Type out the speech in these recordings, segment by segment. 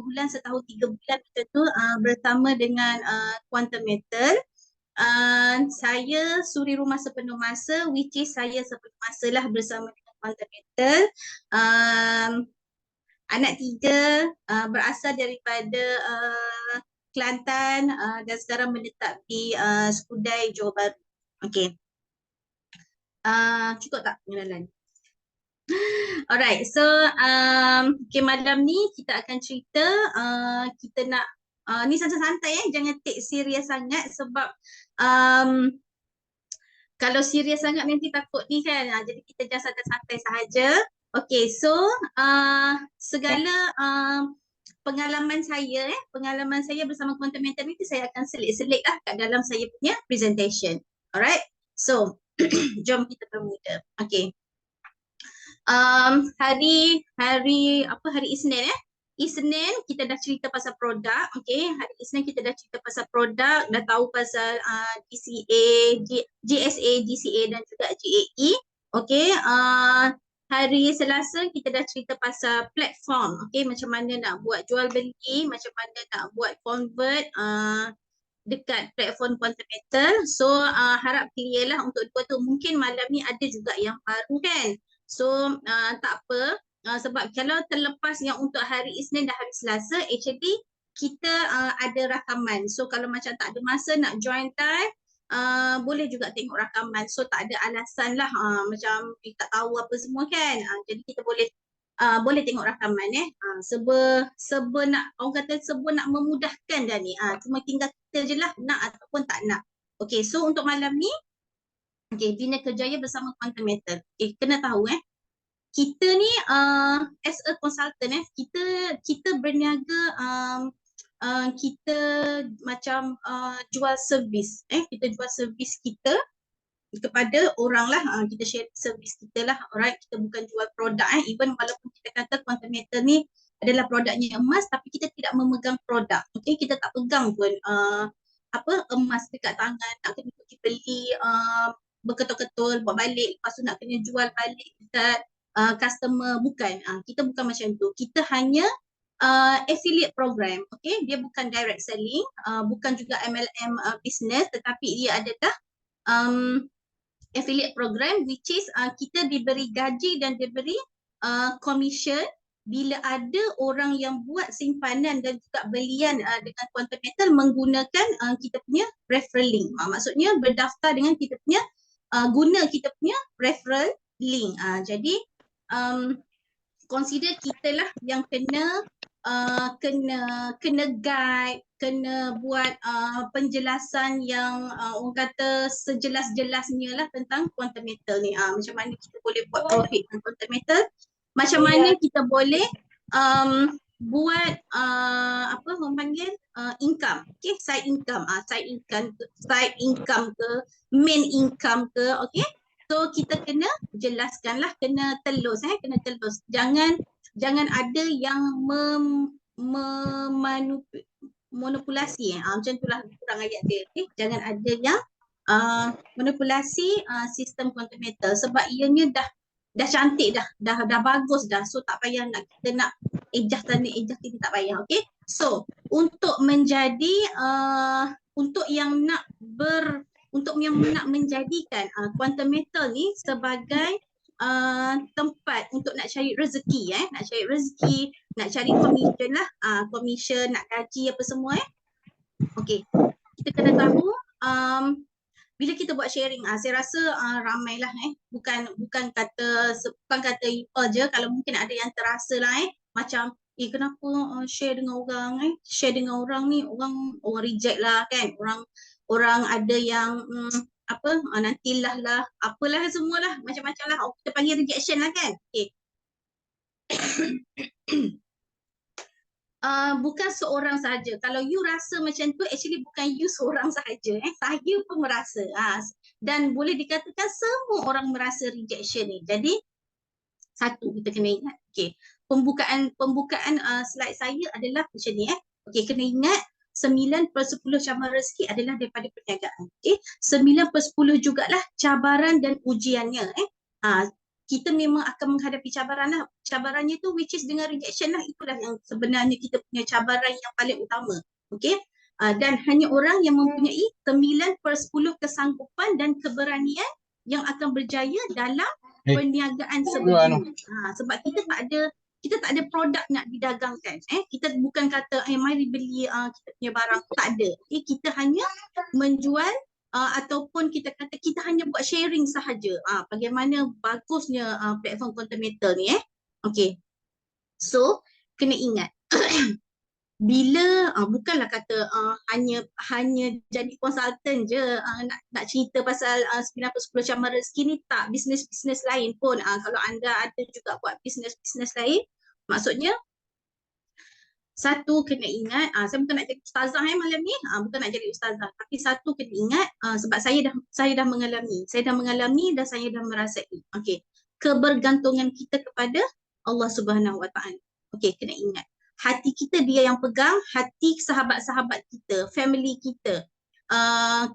bulan, setahun 3 bulan macam tu bersama dengan Quantum Metal. Saya suri rumah sepenuh masa, which is saya sepenuh masa lah bersama dengan Quantum Metal. Anak 3, berasal daripada Kelantan dan sekarang menetap di Skudai, Johor Bahru. Okey. Cukup tak pengenalan? Alright, so okay, malam ni kita akan cerita, kita nak ni santai-santai jangan take serius sangat sebab kalau serius sangat nanti takut ni kan, jadi kita just santai-santai sahaja. Okay, so segala pengalaman saya bersama Quantum Metal ni saya akan selit-selit lah kat dalam saya punya presentation. Alright, so jom kita bermula. Okay. Hari Isnin Isnin kita dah cerita pasal produk. Okay, hari Isnin kita dah cerita pasal produk, dah tahu pasal GCA, GSA, GCA dan juga GAE. Okay, hari Selasa kita dah cerita pasal platform. Okay, macam mana nak buat jual beli, macam mana nak buat convert dekat platform Quantum Metal. So harap clear lah untuk dua tu. Mungkin malam ni ada juga yang baru kan. So tak apa, sebab kalau terlepas yang untuk hari Isnin dan hari Selasa, actually kita ada rakaman. So kalau macam tak ada masa nak join time, boleh juga tengok rakaman. So tak ada alasan lah macam tak tahu apa semua kan. Jadi kita boleh tengok rakaman Serba nak, orang kata serba nak memudahkan dah ni. Cuma tinggal kita je lah nak ataupun tak nak. Okay, so untuk malam ni, okay, Bina Kerjaya bersama Quantum Metal. Okay, kena tahu kita ni as a consultant kita berniaga, kita macam jual servis kita jual servis kita kepada orang lah, kita share servis kita lah. Alright, kita bukan jual produk even walaupun kita kata Quantum Metal ni adalah produknya emas, tapi kita tidak memegang produk. Okay, kita tak pegang pun emas dekat tangan, nak kena pergi beli berketul-ketul buat balik, lepas tu nak kena jual balik dekat customer. Bukan, kita bukan macam tu. Kita hanya affiliate program. Okay, dia bukan direct selling, bukan juga MLM business, tetapi dia adalah affiliate program, which is kita diberi gaji dan diberi commission bila ada orang yang buat simpanan dan juga belian dengan Quantum Metal menggunakan kita punya referral link. Maksudnya berdaftar dengan kita punya guna kita punya referral link. Jadi consider kita lah yang kena guide, kena buat penjelasan yang orang kata sejelas-jelasnya lah tentang Quantum Metal ni. Macam mana kita boleh buat profit dengan Quantum Metal, macam mana kita boleh buat apa orang panggil income, okay, side income, side income ke main income ke. Okay, so kita kena jelaskan lah, kena telus. Jangan ada yang manipulasi macam itulah kurang ayat dia. Okay, jangan ada yang manipulasi sistem Quantum Metal, sebab ianya dah cantik dah bagus dah, so tak payah kita nak ejah sana ejah sini, tak payah. Okay, so untuk menjadi untuk yang nak menjadikan Quantum Metal ni sebagai tempat untuk nak cari rezeki, nak cari commission lah, commission, nak gaji apa semua Okay, kita kena tahu bila kita buat sharing, saya rasa ramailah bukan kata you all je. Kalau mungkin ada yang terasa lah macam kenapa share dengan orang ni orang reject lah kan, orang ada yang nantilah lah apalah semualah macam-macam lah, kita panggil rejection lah kan. Okay. Bukan seorang sahaja. Kalau you rasa macam tu, actually bukan you seorang sahaja. Saya pun merasa. Dan boleh dikatakan semua orang merasa rejection ni. Jadi satu kita kena ingat. Okay. Pembukaan slide saya adalah macam ni. Okay, kena ingat 9/10 cabaran rezeki adalah daripada perniagaan. Okay. 9/10 jugalah cabaran dan ujiannya. kita memang akan menghadapi cabaran lah. Cabarannya tu which is dengan rejection lah. Itulah yang sebenarnya kita punya cabaran yang paling utama. Okay. Dan hanya orang yang mempunyai 9/10 kesanggupan dan keberanian yang akan berjaya dalam perniagaan sebegini. Sebab kita tak ada produk nak didagangkan. Kita bukan kata mari beli kita punya barang, tak ada. Kita hanya menjual ataupun kita kata kita hanya buat sharing sahaja. Bagaimana bagusnya platform content meter ni. Okay. So kena ingat bila bukanlah kata hanya jadi konsultan je nak cerita pasal 9/10 cabaran rezeki ni, tak. Bisnes lain pun kalau anda ada juga buat bisnes lain, maksudnya satu kena ingat, saya bukan nak jadi ustazah malam ni, bukan nak jadi ustazah, tapi satu kena ingat, sebab saya dah mengalami dan saya dah merasai. Okey, kebergantungan kita kepada Allah Subhanahu Wa Taala. Okey, kena ingat hati kita dia yang pegang, hati sahabat-sahabat kita, family kita,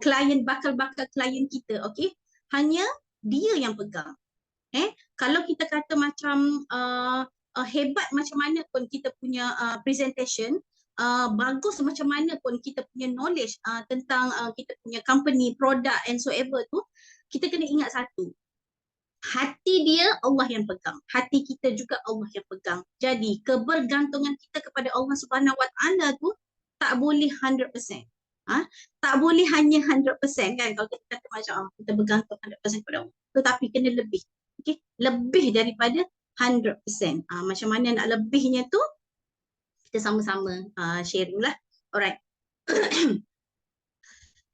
klien, bakal klien kita, okey, hanya dia yang pegang. Kalau kita kata macam hebat macam mana pun kita punya presentation, bagus macam mana pun kita punya knowledge tentang kita punya company, product and so ever tu, kita kena ingat satu, hati dia Allah yang pegang, hati kita juga Allah yang pegang. Jadi kebergantungan kita kepada Allah Subhanahu Wa Taala tu tak boleh 100%. Tak boleh hanya 100% kan, kalau kita kata macam kita bergantung 100% kepada Allah, tetapi kena lebih. Okay? Lebih daripada 100%. Macam mana nak lebihnya tu, kita sama-sama sharing lah. Alright.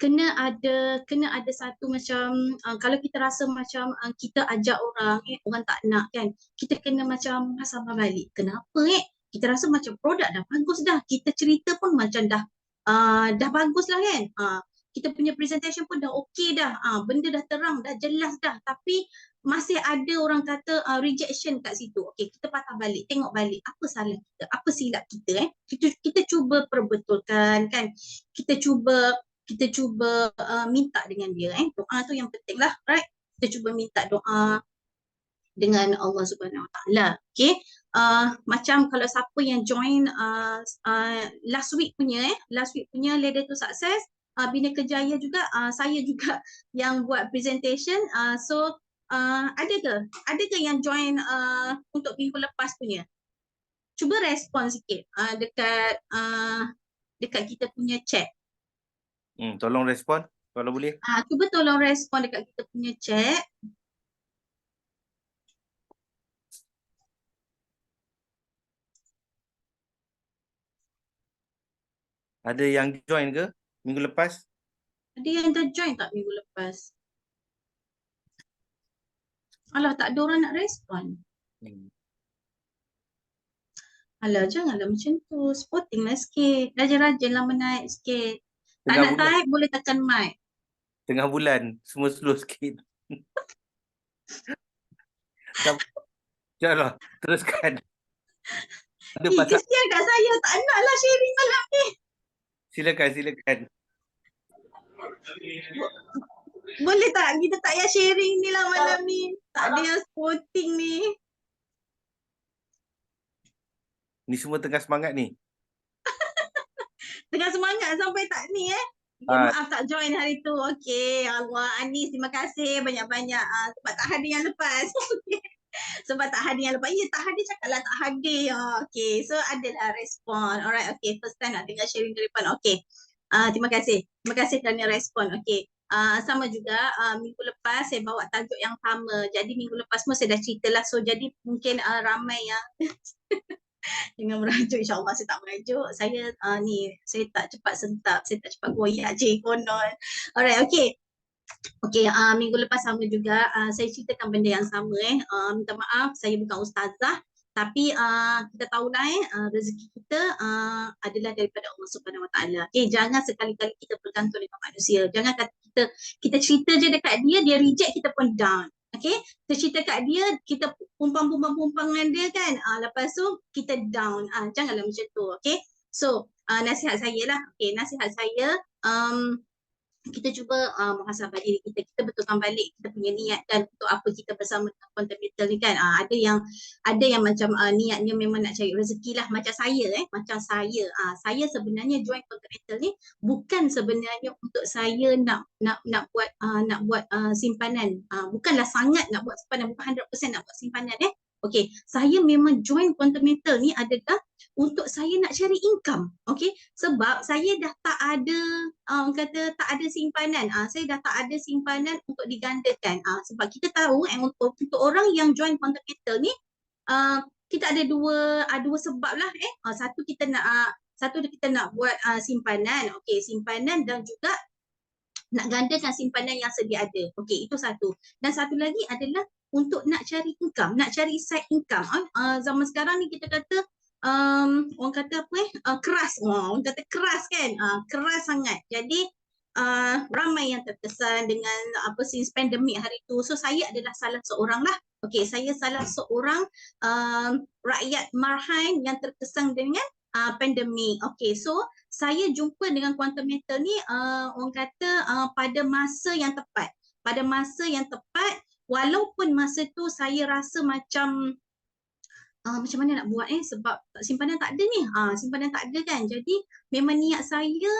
Kena ada satu macam kalau kita rasa macam kita ajak orang orang tak nak kan, kita kena macam sabar balik. Kenapa kita rasa macam produk dah bagus dah, kita cerita pun macam dah bagus lah kan, kita punya presentation pun dah okey dah, benda dah terang, dah jelas dah, tapi masih ada orang kata rejection kat situ. Okey, kita patah balik, tengok balik apa salah kita, apa silap kita. Kita cuba perbetulkan kan, kita cuba minta dengan dia. Doa tu yang penting lah, right? Kita cuba minta doa dengan Allah Subhanahu Wa Taala. Okay. Macam kalau siapa yang join last week punya Ladder to Success, Bina Kejaya juga, saya juga yang buat presentation. So ada ke yang join untuk minggu lepas punya? Cuba respon sikit dekat kita punya chat. Tolong respon kalau boleh. Cuba tolong respon dekat kita punya chat. Ada yang join ke minggu lepas? Ada yang dah join tak minggu lepas? Alah, tak ada orang nak respon. Alah, janganlah macam tu. Sporting lah sikit. Rajin-rajinlah menaik sikit. Tak nak type, boleh tekan mic. Tengah bulan, semua slow sikit. InsyaAllah, teruskan. Kesian kat saya, tak naklah sharing malam ni. Silakan. Boleh tak kita tak payah sharing ni lah malam ni. Tak ada yang sporting ni. Ni semua tengah semangat ni. Tengah semangat sampai tak ni maaf tak join hari tu. Okey, Allah, Anis, terima kasih banyak-banyak sebab tak hadir yang lepas. Sebab tak hadir yang lepas. Ya, tak hadir cakaplah tak hadir. Okey, so adalah respon. Alright, okey, first time nak dengar sharing dari depan. Okey. Terima kasih. Terima kasih kerana respon. Okey. Sama juga minggu lepas saya bawa tajuk yang sama. Jadi minggu lepas pun saya dah ceritalah. So jadi mungkin ramai yang dengan merajuk, insyaAllah saya tak merajuk. Saya saya tak cepat sentap, saya tak cepat goyak je konon. Alright, okey. Okey, minggu lepas sama juga saya ceritakan benda yang sama. Minta maaf, saya bukan ustazah, tapi kita tahulah rezeki kita adalah daripada Allah Subhanahu Wa Taala. Okey, jangan sekali-kali kita bergantung dengan manusia. Jangan kata kita cerita je dekat dia reject, kita pun down. Okey, kita cerita kat dia, kita pumpang dengan dia kan, lepas tu kita down. Janganlah macam tu. Okey, so nasihat saya lah. Okey, nasihat saya, kita cuba muhasabah diri kita, kita betulkan balik kita punya niat dan untuk apa kita bersama dengan quantum metal ni kan. Ada yang macam niatnya memang nak cari rezeki lah, macam saya sebenarnya join quantum metal ni bukan sebenarnya untuk saya nak buat simpanan. Bukanlah sangat nak buat simpanan, bukan 100% nak buat simpanan Okey, saya memang join quantum metal ni adalah untuk saya nak cari income. Okey, sebab saya dah tak ada orang kata tak ada simpanan. Saya dah tak ada simpanan untuk digandakan. Sebab kita tahu untuk orang yang join quantum metal ni kita ada dua sebab lah satu kita nak buat simpanan. Okey, simpanan dan juga nak gandakan simpanan yang sedia ada. Okey, itu satu. Dan satu lagi adalah untuk nak cari income, nak cari side income. Zaman sekarang ni kita kata orang kata apa keras. Orang kata keras kan? Keras sangat. Jadi ramai yang terkesan dengan since pandemik hari tu. So saya adalah salah seorang lah. Okey, saya salah seorang rakyat marhaen yang terkesan dengan pandemik. Okey, so saya jumpa dengan quantum metal ni orang kata pada masa yang tepat. Pada masa yang tepat, walaupun masa tu saya rasa macam mana nak buat sebab simpanan tak ada ni. Simpanan tak ada kan. Jadi memang niat saya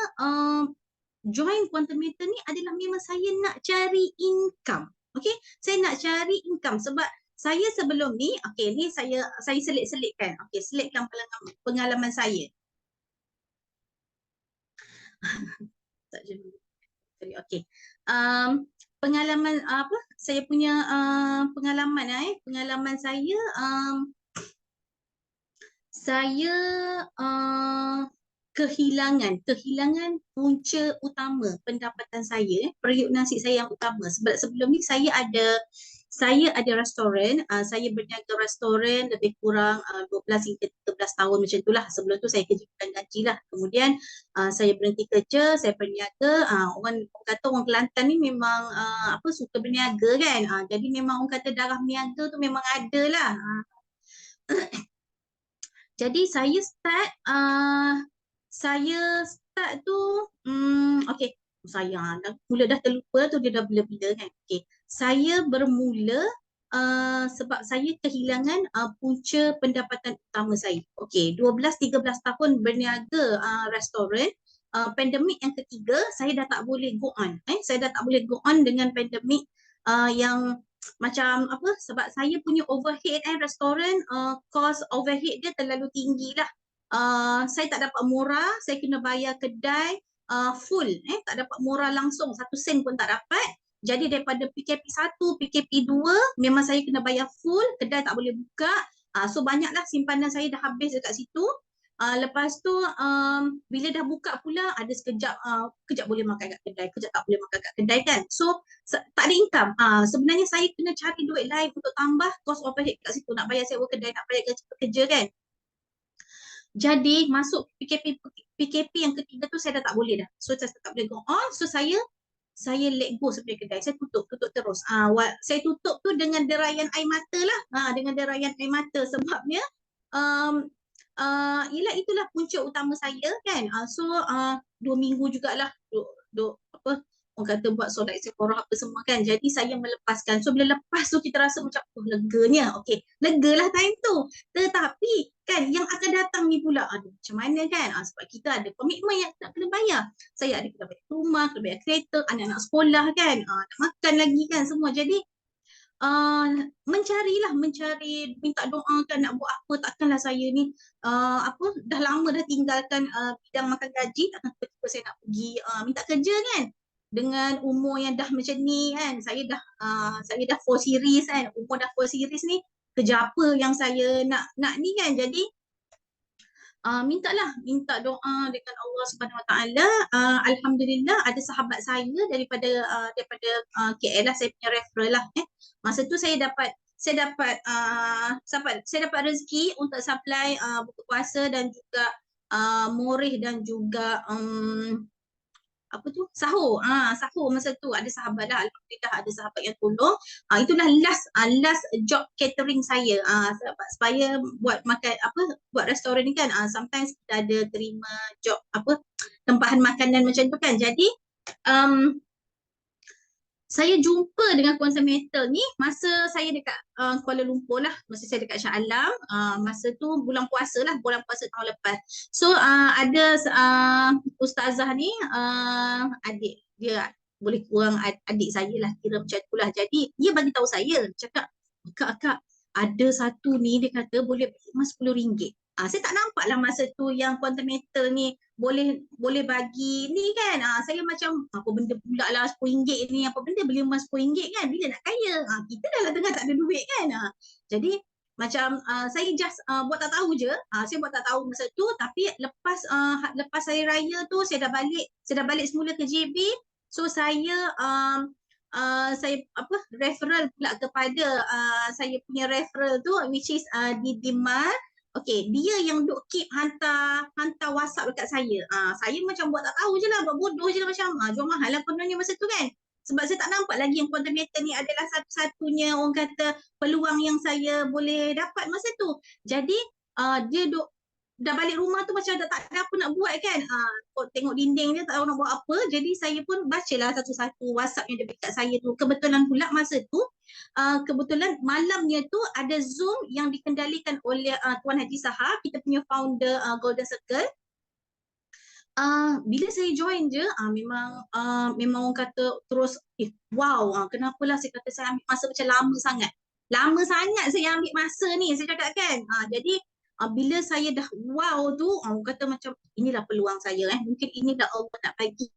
join quantum metal ni adalah memang saya nak cari income. Okey, saya nak cari income sebab saya sebelum ni, okey ni saya selit-selitkan. Okey, selitkan pengalaman saya. Okey. Pengalaman saya punya pengalaman pengalaman saya saya kehilangan punca utama pendapatan saya, periuk nasi saya yang utama. Sebab sebelum ni saya ada restoran, saya berniaga restoran lebih kurang 12 hingga 13 tahun macam itulah. Sebelum tu saya kerja bukan gaji lah. Kemudian saya berhenti kerja, saya berniaga. Orang kata orang Kelantan ni memang suka berniaga kan. Jadi memang orang kata darah berniaga tu memang ada lah. Jadi saya start tu okey, saya mula dah terlupa tu, dia dah bila-bila kan. Okey, saya bermula sebab saya kehilangan punca pendapatan utama saya. Okey, 12-13 tahun berniaga restoran. Pandemik yang ketiga, saya dah tak boleh go on. Saya dah tak boleh go on dengan pandemik yang macam sebab saya punya overhead restoran, cost overhead dia terlalu tinggi lah. Saya tak dapat murah, saya kena bayar kedai full, tak dapat murah langsung, 1 sen pun tak dapat. Jadi daripada PKP 1, PKP 2 memang saya kena bayar full, kedai tak boleh buka. So banyaklah simpanan saya dah habis dekat situ. Lepas tu bila dah buka pula ada kejap boleh makan kat kedai, kejap tak boleh makan kat kedai kan. So tak ada income. Sebenarnya saya kena cari duit lain untuk tambah cost overhead kat situ, nak bayar sewa kedai, nak bayar gaji pekerja kan. Jadi masuk PKP yang ketiga tu saya dah tak boleh dah. So saya tak boleh go on. So saya let go sebenarnya kedai. Saya tutup terus. Saya tutup tu dengan derayan air mata lah. Dengan derayan air mata sebabnya yelah itulah punca utama saya kan. So 2 minggu jugalah orang kata buat solat istiqorah apa semua kan. Jadi saya melepaskan. So bila lepas tu kita rasa macam leganya. Okey, legalah time tu. Tetapi kan yang akan datang ni pula, aduh macam mana kan. Sebab kita ada komitmen yang nak kena bayar. Saya ada kena bayar rumah, kena bayar kereta, anak-anak sekolah kan, nak makan lagi kan semua. Jadi mencari, minta doa kan nak buat apa. Takkanlah saya ni dah lama dah tinggalkan bidang makan gaji, takkan tiba-tiba saya nak pergi minta kerja kan. Dengan umur yang dah macam ni kan, saya dah 4 series kan, umur dah 4 series ni, kerja apa yang saya nak ni kan. Jadi minta doa dengan Allah Subhanahu Wa Taala. Alhamdulillah ada sahabat saya daripada KL lah, saya punya referral lah. Masa tu saya dapat rezeki untuk supply buku puasa dan juga morih dan juga sahur. Sahur masa tu ada sahabat dah, alhamdulillah ada sahabat yang tolong. Itulah last job catering saya. Supaya buat makan buat restoran ni kan, sometimes kita ada terima job tempahan makanan macam tu kan. Jadi saya jumpa dengan quantum meter ni masa saya dekat Kuala Lumpur lah, masa saya dekat Shah Alam, masa tu bulan puasa tahun lepas. So ada ustazah ni, adik dia, boleh kurang adik saya lah, kira macam tu lah. Jadi dia bagi tahu saya, cakap, "Akak, ada satu ni dia kata boleh beli emas RM10." Saya tak nampak lah masa tu yang quantum meter ni boleh bagi ni kan. Saya macam apa benda pula lah RM10 ni, apa benda beli emas RM10 kan, bila nak kaya. Kita dah lah tengah tak ada duit kan. Jadi macam saya just buat tak tahu je. Saya buat tak tahu masa tu, tapi lepas hari raya tu saya dah balik semula ke JB. So saya referral pula kepada saya punya referral tu, which is di Dimar. Okay, dia yang duk keep hantar WhatsApp dekat saya. Saya macam buat tak tahu je lah, buat bodoh je lah, macam jual mahal lah kononnya masa tu kan. Sebab saya tak nampak lagi yang quantum meter ni adalah satu-satunya orang kata peluang yang saya boleh dapat masa tu. Jadi dia duk dah balik rumah tu macam dah tak ada apa nak buat kan. Tengok dinding dia tak tahu nak buat apa. Jadi saya pun bacalah satu-satu WhatsApp yang dekat saya tu. Kebetulan pula masa tu kebetulan malamnya tu ada Zoom yang dikendalikan oleh Tuan Haji Sahar, kita punya founder Golden Circle. Bila saya join je, memang orang kata terus, wow, kenapalah saya kata saya ambil masa macam lama sangat. Lama sangat saya ambil masa ni, saya cakap kan. Jadi bila saya dah wow tu, orang kata macam inilah peluang saya. Mungkin inilah Allah nak bagi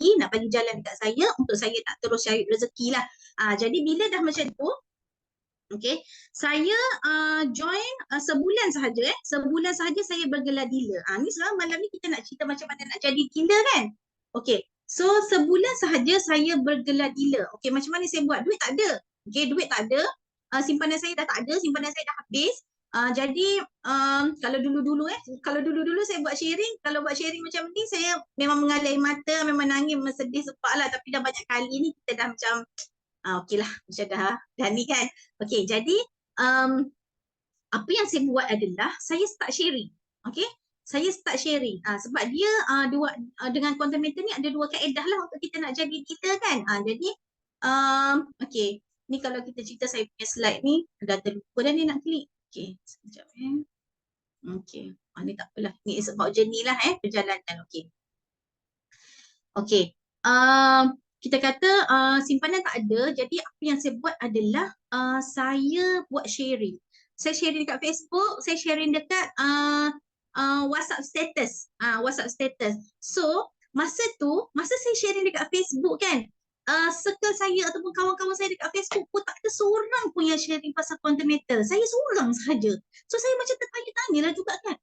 jalan dekat saya untuk saya nak terus cari rezeki lah. Jadi bila dah macam tu, okay, saya join sebulan sahaja. Sebulan sahaja saya bergelar dealer. Ni sekarang malam ni kita nak cerita macam mana nak jadi dealer kan. Okay, so sebulan sahaja saya bergelar dealer. Okay, macam mana saya buat? Duit tak ada. Okay, duit tak ada. Simpanan saya dah tak ada. Simpanan saya dah habis. Jadi kalau dulu-dulu saya buat sharing. Kalau buat sharing macam ni, saya memang mengalir air mata, memang nangis, memang sedih sebab lah. Tapi dah banyak kali ni kita dah macam okey lah, macam dah ni kan. Okey, jadi apa yang saya buat adalah saya start sharing. Okey, saya start sharing. Sebab dia dengan quantum meter ni ada dua kaedah lah untuk kita nak jadi kita kan. Jadi okey, ni kalau kita cerita saya punya slide ni, dah terlupa dah ni nak klik. Okey, sekejap Okey, ni tak apalah. Ni is about journey lah perjalanan. Okey. Okey. Kita kata simpanan tak ada, jadi apa yang saya buat adalah saya buat sharing. Saya sharing dekat Facebook, saya sharing dekat WhatsApp status. WhatsApp status. So, masa saya sharing dekat Facebook kan, circle saya ataupun kawan-kawan saya dekat Facebook pun tak ada seorang pun yang sharing pasal quantum meter. Saya seorang sahaja. So, saya macam tertanya-tanya lah juga kan,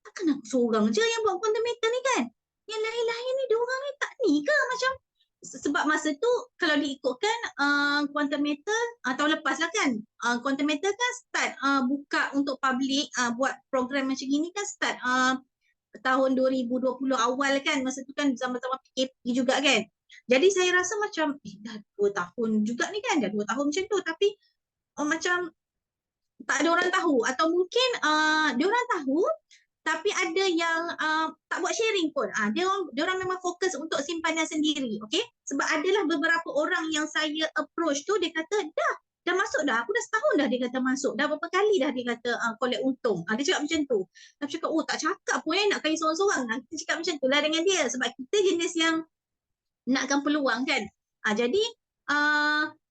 takkan aku seorang je yang buat quantum meter ni kan? Yang lain-lain ni diorang ni tak ni ke macam. Sebab masa tu kalau diikutkan quantum meter tahun lepas lah kan, quantum meter kan start buka untuk public, buat program macam gini kan start tahun 2020 awal kan. Masa tu kan zaman-zaman PKP juga kan. Jadi saya rasa macam dah 2 tahun juga ni kan, dah 2 tahun macam tu, tapi macam tak ada orang tahu, atau mungkin dia orang tahu tapi ada yang tak buat sharing pun. Dia orang memang fokus untuk simpanan sendiri. Okay? Sebab adalah beberapa orang yang saya approach tu, dia kata dah masuk dah. Aku dah setahun dah dia kata masuk. Dah berapa kali dah dia kata collect untung. Dia cakap macam tu. Tapi cakap, tak cakap pun nak kaya seorang-seorang. Kita cakap macam tu lah dengan dia. Sebab kita jenis yang nakkan peluang kan. Jadi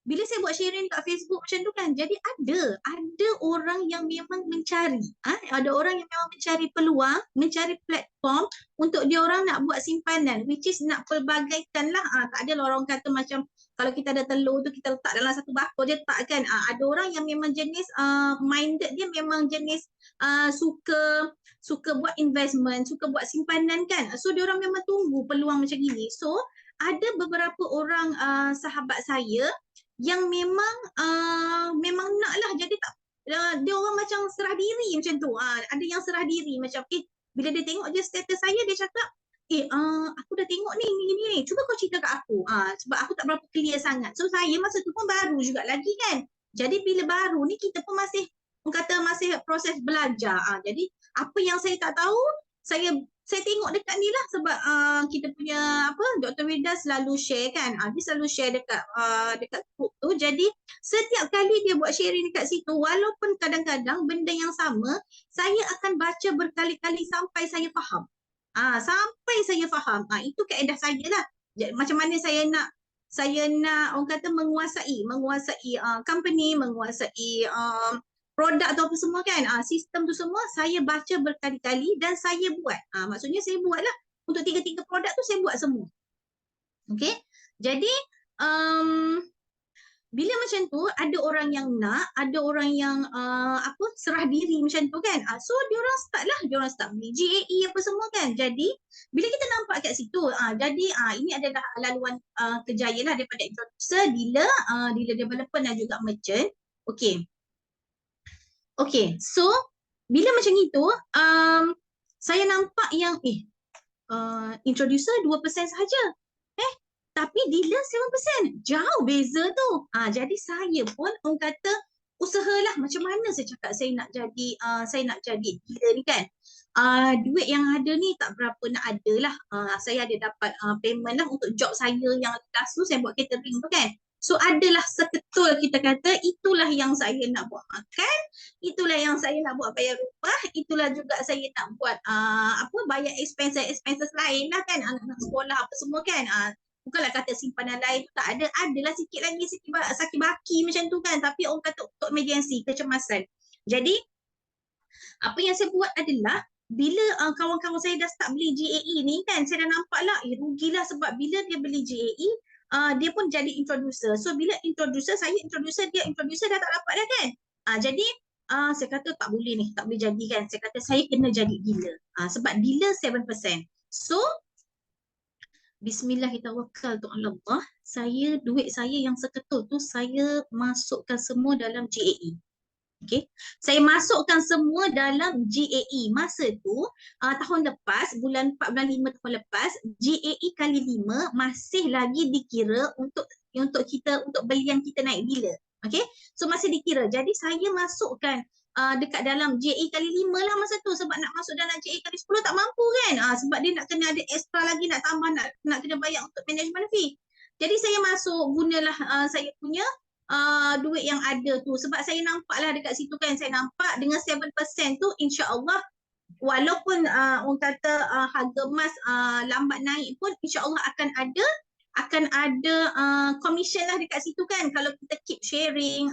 bila saya buat sharing kat Facebook macam tu kan, jadi ada orang yang memang mencari, ada orang yang memang mencari peluang, mencari platform untuk dia orang nak buat simpanan, which is nak pelbagaikan lah. Tak ada orang kata macam kalau kita ada telur tu kita letak dalam satu bakul je, tak kan. Ada orang yang memang jenis minded dia memang jenis suka buat investment, suka buat simpanan kan. So dia orang memang tunggu peluang macam gini. So ada beberapa orang sahabat saya yang memang nak lah, jadi tak dia orang macam serah diri macam tu. Ada yang serah diri macam bila dia tengok je status saya, dia cakap aku dah tengok ni, cuba kau cerita kat aku. Sebab aku tak berapa clear sangat. So saya masa tu pun baru juga lagi kan. Jadi bila baru ni kita pun masih proses belajar. Jadi apa yang saya tak tahu, saya saya tengok dekat ni lah sebab kita punya apa Dr. Wida selalu share kan. Dia selalu share dekat group tu. Jadi setiap kali dia buat sharing dekat situ, walaupun kadang-kadang benda yang sama, saya akan baca berkali-kali sampai saya faham. Sampai saya faham. Itu kaedah saya lah. Macam mana saya nak orang kata menguasai company, menguasai produk atau apa semua kan, sistem tu semua saya baca berkali-kali dan saya buat. Maksudnya saya buat lah untuk tiga-tiga produk tu saya buat semua. Okay, jadi bila macam tu ada orang yang nak, ada orang yang serah diri macam tu kan. So diorang start beli GAE apa semua kan. Jadi bila kita nampak kat situ, jadi ini adalah laluan kerjaya lah daripada introducer, dealer developer dan juga merchant. Okay, so bila macam itu, saya nampak yang introducer 2% sahaja. Tapi dealer 7%. Jauh beza tu. Jadi saya pun orang kata usahalah macam mana saya cakap saya nak jadi dealer ni kan. Duit yang ada ni tak berapa nak ada lah. Saya ada dapat payment lah untuk job saya yang last tu saya buat catering tu kan. So adalah seketul kita kata itulah yang saya nak buat makan, itulah yang saya nak buat bayar rumah, itulah juga saya nak buat bayar expenses lain lah kan, anak-anak sekolah apa semua kan. Bukanlah kata simpanan lain tu tak ada, adalah sikit lagi sakit baki macam tu kan, tapi orang kata untuk emergency, kecemasan. Jadi apa yang saya buat adalah bila kawan-kawan saya dah start beli GAE ni kan, saya dah nampak lah rugilah sebab bila dia beli GAE dia pun jadi introducer. So bila saya introducer, dia introducer dah tak dapat dah kan. Jadi saya kata tak boleh ni, tak boleh jadi kan. Saya kata saya kena jadi dealer. Sebab dealer 7%. So Bismillahirrahmanirrahim. Duit saya yang seketul tu saya masukkan semua dalam GAE. Okay. Saya masukkan semua dalam GAE. Masa tu tahun lepas, bulan 4, bulan 5 tahun lepas, GAE kali 5 masih lagi dikira untuk belian kita naik dealer. Okay. So masih dikira. Jadi saya masukkan dekat dalam GAE kali 5 lah masa tu, sebab nak masuk dalam GAE kali 10 tak mampu kan. Sebab dia nak kena ada extra lagi, nak tambah, nak kena bayar untuk management fee. Jadi saya masuk gunalah saya punya duit yang ada tu, sebab saya nampak lah dekat situ kan, saya nampak dengan 7% tu insya-Allah walaupun orang kata harga emas lambat naik pun insya-Allah akan ada commission lah dekat situ kan, kalau kita keep sharing,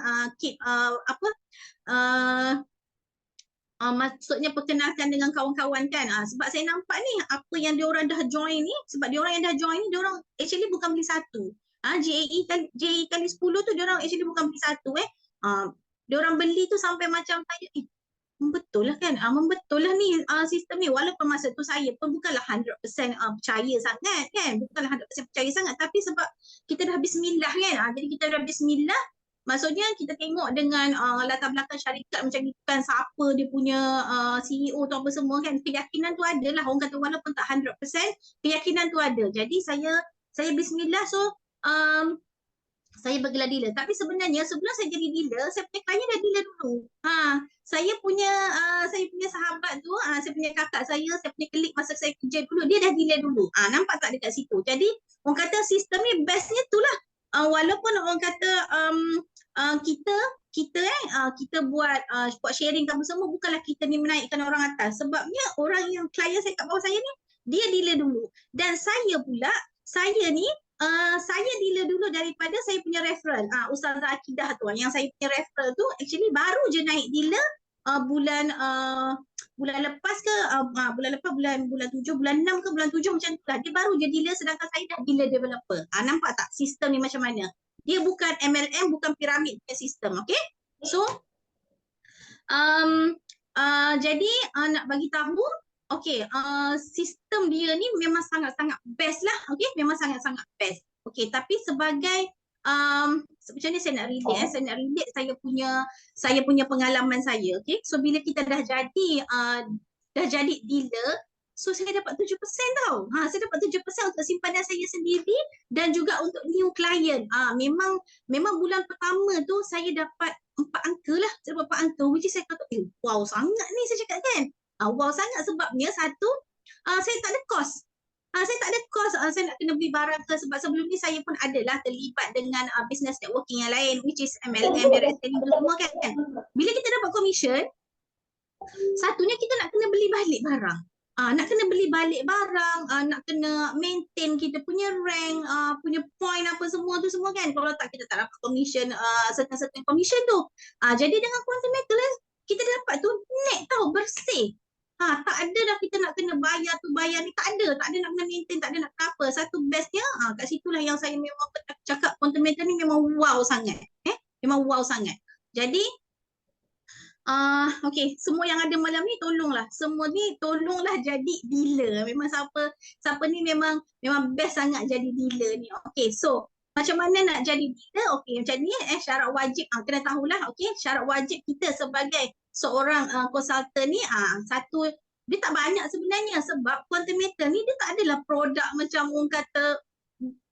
maksudnya perkenalkan dengan kawan-kawan kan. Sebab saya nampak ni apa yang diorang dah join ni, sebab diorang yang dah join ni diorang actually bukan beli satu. GAE kali 10 tu diorang actually bukan beli satu diorang beli tu sampai macam saya betul lah kan, membetul lah ni sistem ni, walaupun masa tu saya pun bukanlah 100% percaya sangat kan, bukanlah 100% percaya sangat, tapi sebab kita dah bismillah kan. Jadi kita dah bismillah, maksudnya kita tengok dengan latar belakang syarikat macam itu kan, siapa dia punya CEO tu apa semua kan, keyakinan tu ada lah, orang kata walaupun tak 100% keyakinan tu ada. Jadi saya bismillah. So saya bergelar dealer. Tapi sebenarnya sebelum saya jadi dealer, saya punya klien dah dealer dulu. Saya punya sahabat tu, saya punya kakak saya punya klik masa saya kerja dulu, dia dah dealer dulu. Nampak tak dekat situ? Jadi orang kata sistem ni bestnya tu lah. Walaupun orang kata kita buat sharing apa semua, bukanlah kita ni menaikkan orang atas. Sebabnya orang yang klien saya kat bawah saya ni, dia dealer dulu. Dan saya pula, saya dealer dulu daripada saya punya referral. Ustazah Akidah tu, yang saya punya referral tu actually baru je naik dealer bulan lepas ke bulan 7, bulan 6 ke bulan 7 macam tu lah. Dia baru je dealer, sedangkan saya dah dealer developer. Nampak tak sistem ni macam mana? Dia bukan MLM, bukan piramid punya sistem. Okay? So jadi nak bagi tahu, okay, sistem dia ni memang sangat-sangat best lah. Okay, memang sangat-sangat best. Okay, tapi sebagai macam ni saya nak relate, saya punya pengalaman saya. Okay, so bila kita dah jadi dealer, so saya dapat 7% tau. Saya dapat 7% untuk simpanan saya sendiri dan juga untuk new client. Memang bulan pertama tu saya dapat 4 angka lah. Saya dapat 4 angka, which is saya kata, wow sangat ni saya cakap kan. Wow sangat sebabnya satu, saya tak ada kos. Saya tak ada kos saya nak kena beli barang ke, sebab sebelum ni saya pun adalah terlibat dengan business networking yang lain, which is MLM, direct selling tu semua kan. Bila kita dapat commission, satunya kita nak kena beli balik barang. Nak kena beli balik barang, nak kena maintain kita punya rank, punya point apa semua tu semua kan. Kalau tak, kita tak dapat commission, certain commission tu. Jadi dengan quantum metal kita dapat tu net tau, bersih. Tak ada dah kita nak kena bayar tu bayar ni, tak ada nak kena maintain, tak ada nak kena apa. Satu bestnya kat situlah yang saya memang cakap quantum metal ni memang wow sangat. Memang wow sangat. Jadi okay, semua yang ada malam ni tolonglah. Semua ni tolonglah jadi dealer. Memang siapa ni memang best sangat jadi dealer ni. Okay, so macam mana nak jadi dealer? Okay, macam ni syarat wajib kena tahulah. Okay, syarat wajib kita sebagai seorang konsultan ni satu, dia tak banyak sebenarnya, sebab quantum metal ni dia tak adalah produk macam orang kata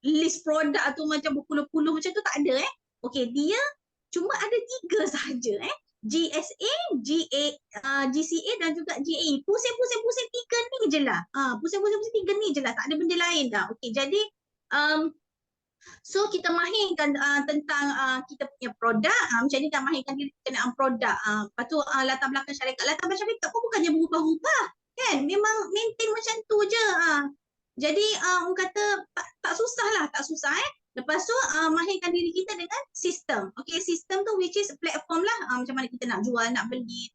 list produk tu macam berpuluh-puluh macam tu, tak ada Okay, dia cuma ada 3 sahaja GSA, GCA dan juga GAE. Pusing-pusing 3 ni je lah. Pusing-pusing 3 ni je lah. Tak ada benda lain dah. Okay, jadi so kita mahirkan tentang kita punya produk. Macam ni kan, mahirkan diri berkenaan produk. Lepas tu latar belakang syarikat. Latar belakang syarikat pun bukannya berubah-ubah. Kan? Memang maintain macam tu je. Jadi orang kata tak susah lah. Tak susah Lepas tu mahirkan diri kita dengan sistem. Okay, sistem tu which is platform lah. Macam mana kita nak jual, nak beli,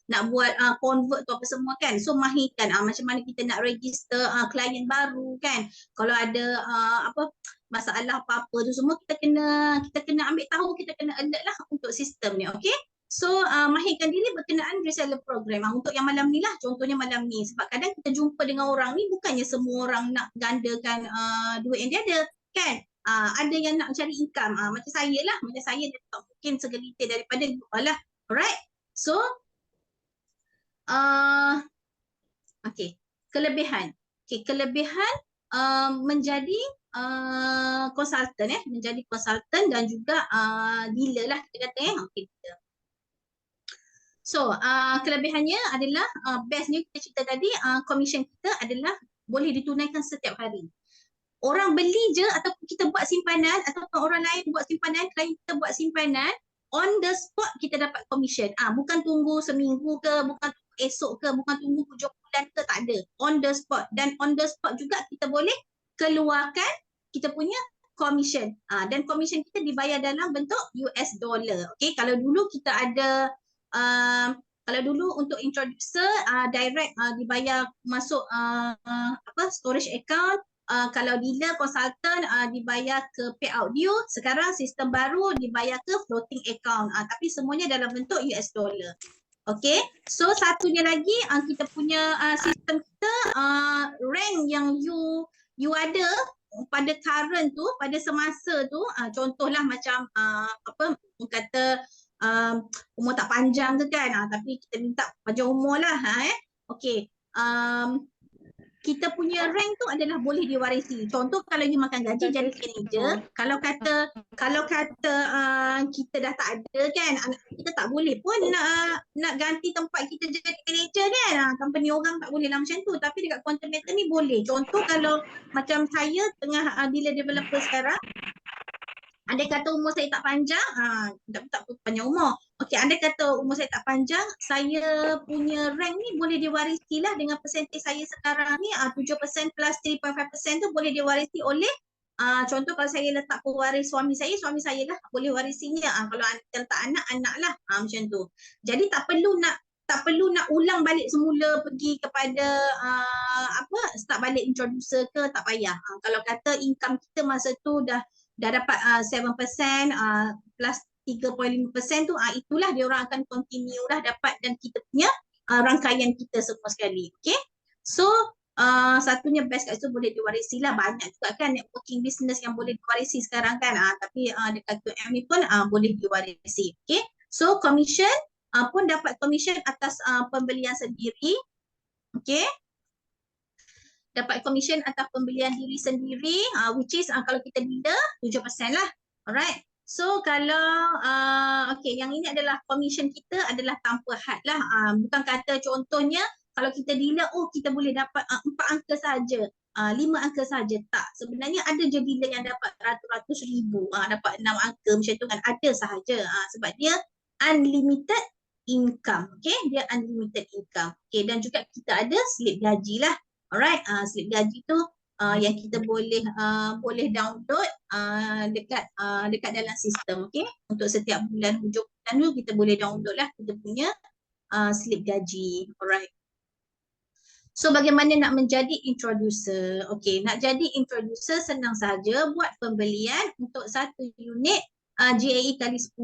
nak buat convert tu apa semua kan. So mahirkan macam mana kita nak register klien baru kan. Kalau ada masalah apa-apa tu semua, kita kena ambil tahu, kita kena alert lah untuk sistem ni. Okay. So mahirkan diri berkenaan reseller program. Untuk yang malam ni lah, contohnya malam ni. Sebab kadang kita jumpa dengan orang ni, bukannya semua orang nak gandakan duit yang dia ada kan. Ada yang nak cari income, macam saya lah, macam saya tak mungkin segelintir daripada lah. Alright, so okay, kelebihan menjadi konsultan menjadi konsultan dan juga dealer lah kita kata okay. So kelebihannya adalah bestnya kita cerita tadi, commission kita adalah boleh ditunaikan setiap hari. Orang beli je ataupun kita buat simpanan, ataupun orang lain buat simpanan, klien kita buat simpanan, on the spot kita dapat commission. Bukan tunggu seminggu ke, bukan tunggu esok ke, bukan tunggu 7 bulan ke, tak ada. On the spot. Dan on the spot juga kita boleh keluarkan kita punya commission. Dan commission kita dibayar dalam bentuk US dollar. Okay, kalau dulu kita ada kalau dulu untuk introducer direct dibayar masuk storage account. Kalau dealer, konsultan dibayar ke payout due. Sekarang sistem baru dibayar ke floating account. Tapi semuanya dalam bentuk US dollar. Okay, so satunya lagi kita punya sistem kita rank yang you ada pada current tu, pada semasa tu, contohlah macam kata umur tak panjang ke kan, tapi kita minta panjang umur lah okay. Kita punya rank tu adalah boleh diwarisi. Contoh kalau you makan gaji jadi manager, kalau kata kita dah tak ada kan, kita tak boleh pun nak ganti tempat kita jadi manager kan. Company orang tak boleh lah macam tu, tapi dekat quantum metal ni boleh. Contoh kalau macam saya tengah dealer developer sekarang, andai kata umur saya tak panjang, tak panjang umur. Okey, andai kata umur saya tak panjang, saya punya rank ni boleh diwarisi lah dengan persentage saya sekarang ni 7% plus 3.5% tu boleh diwarisi oleh contoh kalau saya letak pewaris suami saya lah boleh warisinya. Kalau letak anak lah macam tu. Jadi tak perlu nak ulang balik semula pergi kepada start balik introducer ke, tak payah. Kalau kata income kita masa tu dah dapat 7% plus 3.5% tu, itulah dia orang akan continue lah dapat, dan kita punya rangkaian kita semua sekali. Okay, so satunya best kat situ boleh diwarisi lah. Banyak juga kan networking business yang boleh diwarisi sekarang kan, tapi dekat QM ni pun boleh diwarisi. Okay, so commission pun dapat commission atas pembelian sendiri. Okay, dapat commission atas pembelian diri sendiri, which is kalau kita dealer 7% lah. Alright. So kalau okay, yang ini adalah commission kita adalah tanpa had lah. Bukan kata contohnya kalau kita dealer, oh kita boleh dapat 4 angka saja, 5 angka saja. Tak, sebenarnya ada je dealer yang dapat ratus-ratus ribu, dapat 6 angka macam tu kan, ada sahaja. Sebab dia unlimited income, okay, dia unlimited income. Okay, dan juga kita ada slip gaji lah. Alright, slip gaji tu yang kita boleh download dekat dalam sistem, okay. Untuk setiap bulan, hujung bulan tu kita boleh download lah kita punya slip gaji. Alright. So bagaimana nak menjadi introducer? Okay, nak jadi introducer senang saja, buat pembelian untuk satu unit GAE kali 10,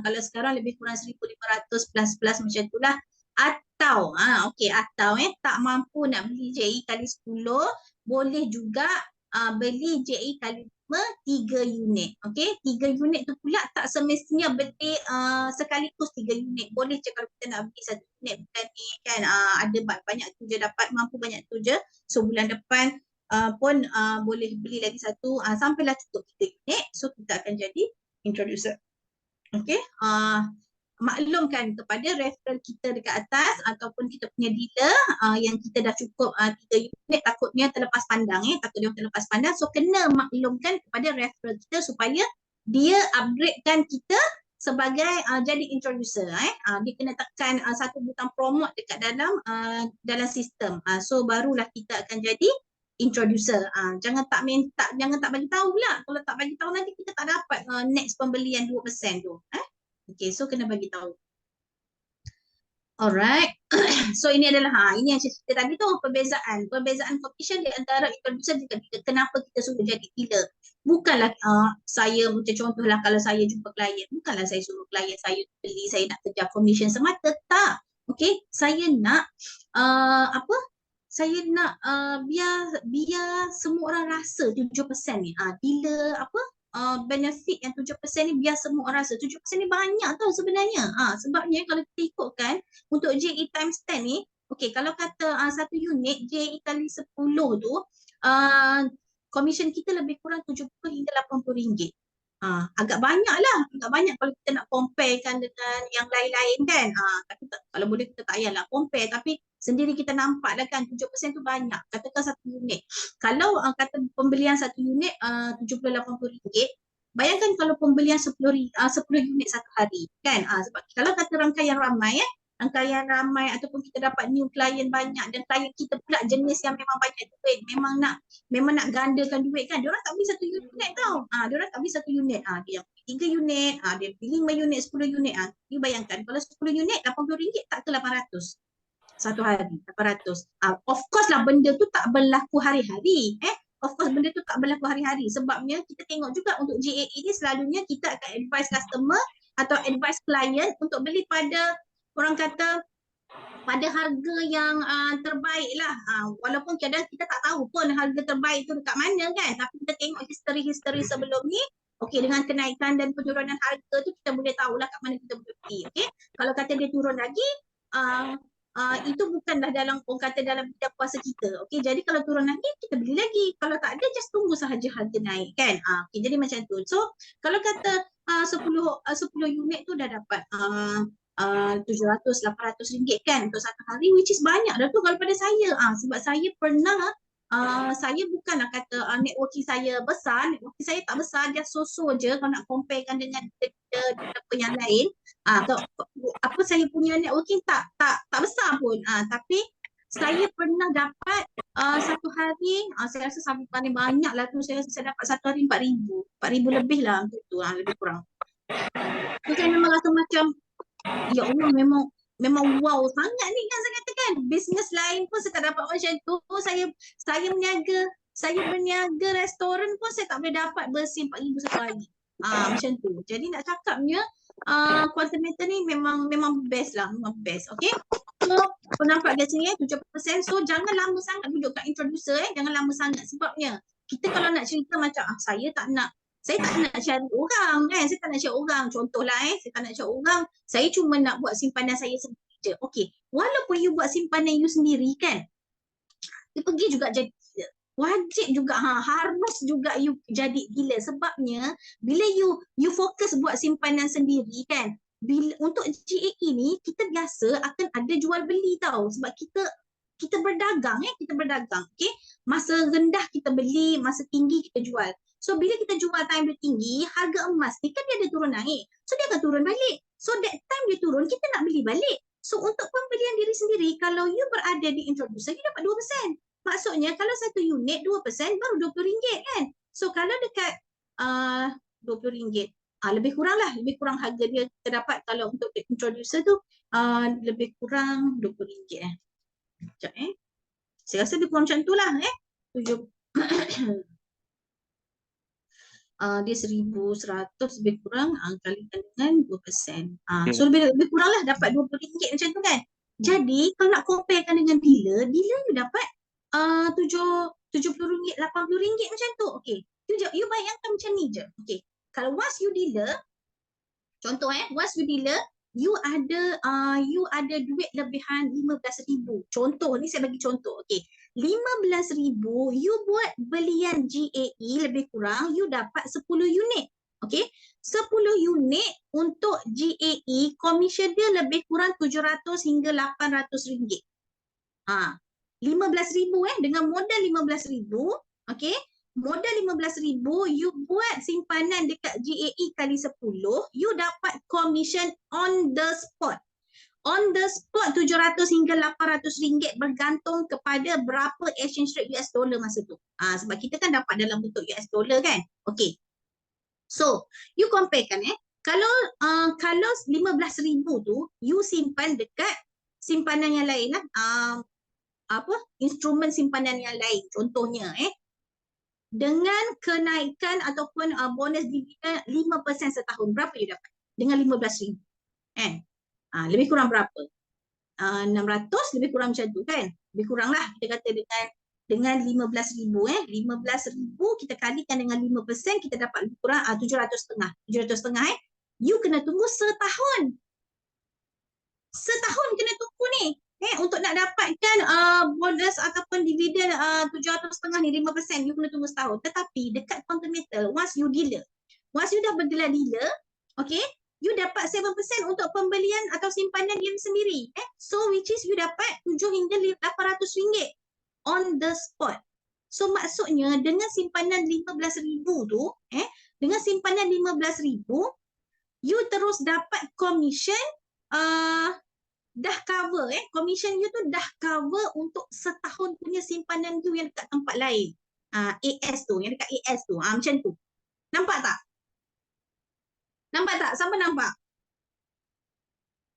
kalau sekarang lebih kurang 1,500 plus macam itulah. Atau atau tak mampu nak beli GAE kali 10, boleh juga beli GAE kali 5, 3 unit. Okay, 3 unit tu pula tak semestinya beli sekaligus 3 unit. Boleh je kalau kita nak beli satu unit bulan ni kan, ada banyak tu je dapat, mampu banyak tu je. So bulan depan pun boleh beli lagi satu, sampailah cukup 3 unit. So kita akan jadi introducer. Okay, maklumkan kepada referral kita dekat atas ataupun kita punya dealer yang kita dah cukup 3 unit, takutnya terlepas pandang, takut dia terlepas pandang. So kena maklumkan kepada referral kita supaya dia upgradekan kita sebagai jadi introducer. Dia kena tekan satu butang promote dekat dalam sistem. So barulah kita akan jadi introducer. Jangan tak bagi tahu pula. Kalau tak bagi tahu nanti kita tak dapat next pembelian 2% tu. Okay, so kena bagi tahu. Alright. So ini adalah ini yang saya cerita tadi tu, perbezaan commission di antara introducer dan dealer. Kenapa kita suruh jadi dealer? Bukanlah saya macam contohlah kalau saya jumpa klien, bukanlah saya suruh klien saya beli, saya nak kejar commission semata, tak. Okay, saya nak saya nak biar semua orang rasa 7% ni. Dealer benefit yang 7% ni biar semua orang rasa. 7% ni banyak tau sebenarnya. Sebabnya kalau kita ikutkan untuk JE times 10 ni, okay, kalau kata satu unit JE kali 10 tu, commission kita lebih kurang 70 hingga 80 ringgit. Agak banyak lah, agak banyak kalau kita nak comparekan dengan yang lain-lain kan. Tapi kalau boleh kita tak payahlah compare, tapi sendiri kita nampak lah kan 7% tu banyak. Katakan satu unit. Kalau kata pembelian satu unit 70-80 ringgit, bayangkan kalau pembelian 10 unit satu hari kan. Sebab kalau kata rangkaian ramai ataupun kita dapat new client banyak dan client kita pula jenis yang memang banyak duit, memang nak gandakan duit kan, diorang tak beli satu unit tau. Diorang tak beli satu unit, dia beli 3 unit, dia beli 5 unit, 10 unit. You bayangkan kalau 10 unit RM80 tak ke 800 satu hari, 800. Of course lah benda tu tak berlaku hari-hari. Of course benda tu tak berlaku hari-hari. Sebabnya kita tengok juga untuk GAE ni selalunya kita akan advise customer atau advise client untuk beli pada, orang kata, pada harga yang terbaik lah. Walaupun kadang kita tak tahu pun harga terbaik tu dekat mana kan. Tapi kita tengok history sebelum ni, okay, dengan kenaikan dan penurunan harga tu kita boleh tahulah kat mana kita boleh beli. Okay? Kalau kata dia turun lagi, itu bukanlah dalam bidang kuasa kita. Okay, jadi kalau turun lagi kita beli lagi. Kalau tak ada, just tunggu sahaja harga naik kan. Okay, jadi macam tu. So kalau kata 10 unit tu dah dapat 700-800 ringgit kan untuk satu hari, which is banyak dah tu kalau pada saya. Sebab saya pernah, saya bukanlah kata networking saya besar, networking saya tak besar, dia so-so je kalau nak comparekan dengan yang lain. Apa saya punya networking tak besar pun, tapi saya pernah dapat satu hari, saya rasa sampai paling banyak lah tu, saya rasa saya dapat satu hari 4,000 lebih lah untuk tu, lebih kurang. So saya memang rasa macam, ya Allah, memang wow sangat ni kan saya katakan. Bisnes lain pun saya tak dapat macam tu. Saya berniaga restoran pun saya tak boleh dapat bersih 4,000 satu hari. Macam tu. Jadi nak cakapnya Quantum Meter ni memang best lah, memang best. Okay. So nampak kat sini 7%. So jangan lama sangat duduk kat introducer, jangan lama sangat. Sebabnya kita kalau nak cerita macam saya tak nak cari orang kan, saya tak nak cari orang, contohlah saya tak nak cari orang, saya cuma nak buat simpanan saya sendiri je. Okay, walaupun you buat simpanan you sendiri kan, you pergi juga jadi dealer. Wajib juga, harus juga you jadi dealer. Sebabnya bila you fokus buat simpanan sendiri kan, untuk GAE ni kita biasa akan ada jual beli tau. Sebab kita kita berdagang kita berdagang. Okay? Masa rendah kita beli, masa tinggi kita jual. So bila kita jual time dia tinggi, harga emas ni kan dia ada turun naik. So dia akan turun balik. So that time dia turun, kita nak beli balik. So untuk pembelian diri sendiri, kalau you berada di introducer, you dapat 2%. Maksudnya kalau satu unit 2% baru RM20 kan. So kalau dekat RM20, lebih kurang lah, lebih kurang harga dia kita dapat kalau untuk introducer tu lebih kurang RM20. Sekejap saya rasa lebih kurang macam tu lah 7 dia 1,100 lebih kurang kalikan dengan 2%. So lebih kurang lah dapat RM20 macam tu kan. Jadi kalau nak comparekan dengan dealer you dapat RM70, RM80 macam tu. Okay. You bayangkan macam ni je. Okay. Kalau once you dealer, contoh once you dealer, you ada duit lebihan RM15,000. Contoh ni saya bagi contoh. Okay. RM15,000 you buat belian GAE lebih kurang you dapat 10 unit. Okay. 10 unit untuk GAE komisen dia lebih kurang RM700 hingga RM800. RM15,000 dengan modal RM15,000. Okay. Modal RM15,000 you buat simpanan dekat GAE kali 10, you dapat commission on the spot. On the spot RM700 hingga RM800 bergantung kepada berapa exchange rate US dollar masa tu. Sebab kita kan dapat dalam bentuk US dollar kan. Okay. So, you compare kan kalau RM15,000 tu you simpan dekat simpanan yang lain lah. Instrumen simpanan yang lain. Contohnya dengan kenaikan ataupun bonus dividen 5% setahun, berapa you dapat? Dengan RM15,000. Lebih kurang berapa? 600 lebih kurang macam tu kan? Lebih kurang lah kita kata dengan RM15,000 RM15,000 kita kalikan dengan 5% kita dapat lebih kurang RM700,500. RM700,500 you kena tunggu setahun. Setahun kena tunggu ni. Untuk nak dapatkan bonus ataupun dividen RM700,500 ni 5% you kena tunggu setahun. Tetapi dekat Quantum Metal once you dah bergelar dealer, okay, you dapat 7% untuk pembelian atau simpanan diri sendiri. So which is you dapat RM7 hingga RM800 on the spot. So maksudnya dengan simpanan RM15,000 tu, dengan simpanan RM15,000 you terus dapat commission dah cover commission you tu dah cover untuk setahun punya simpanan you yang dekat tempat lain. AS tu, yang dekat AS tu. Macam tu. Nampak tak? Nampak tak? Siapa nampak?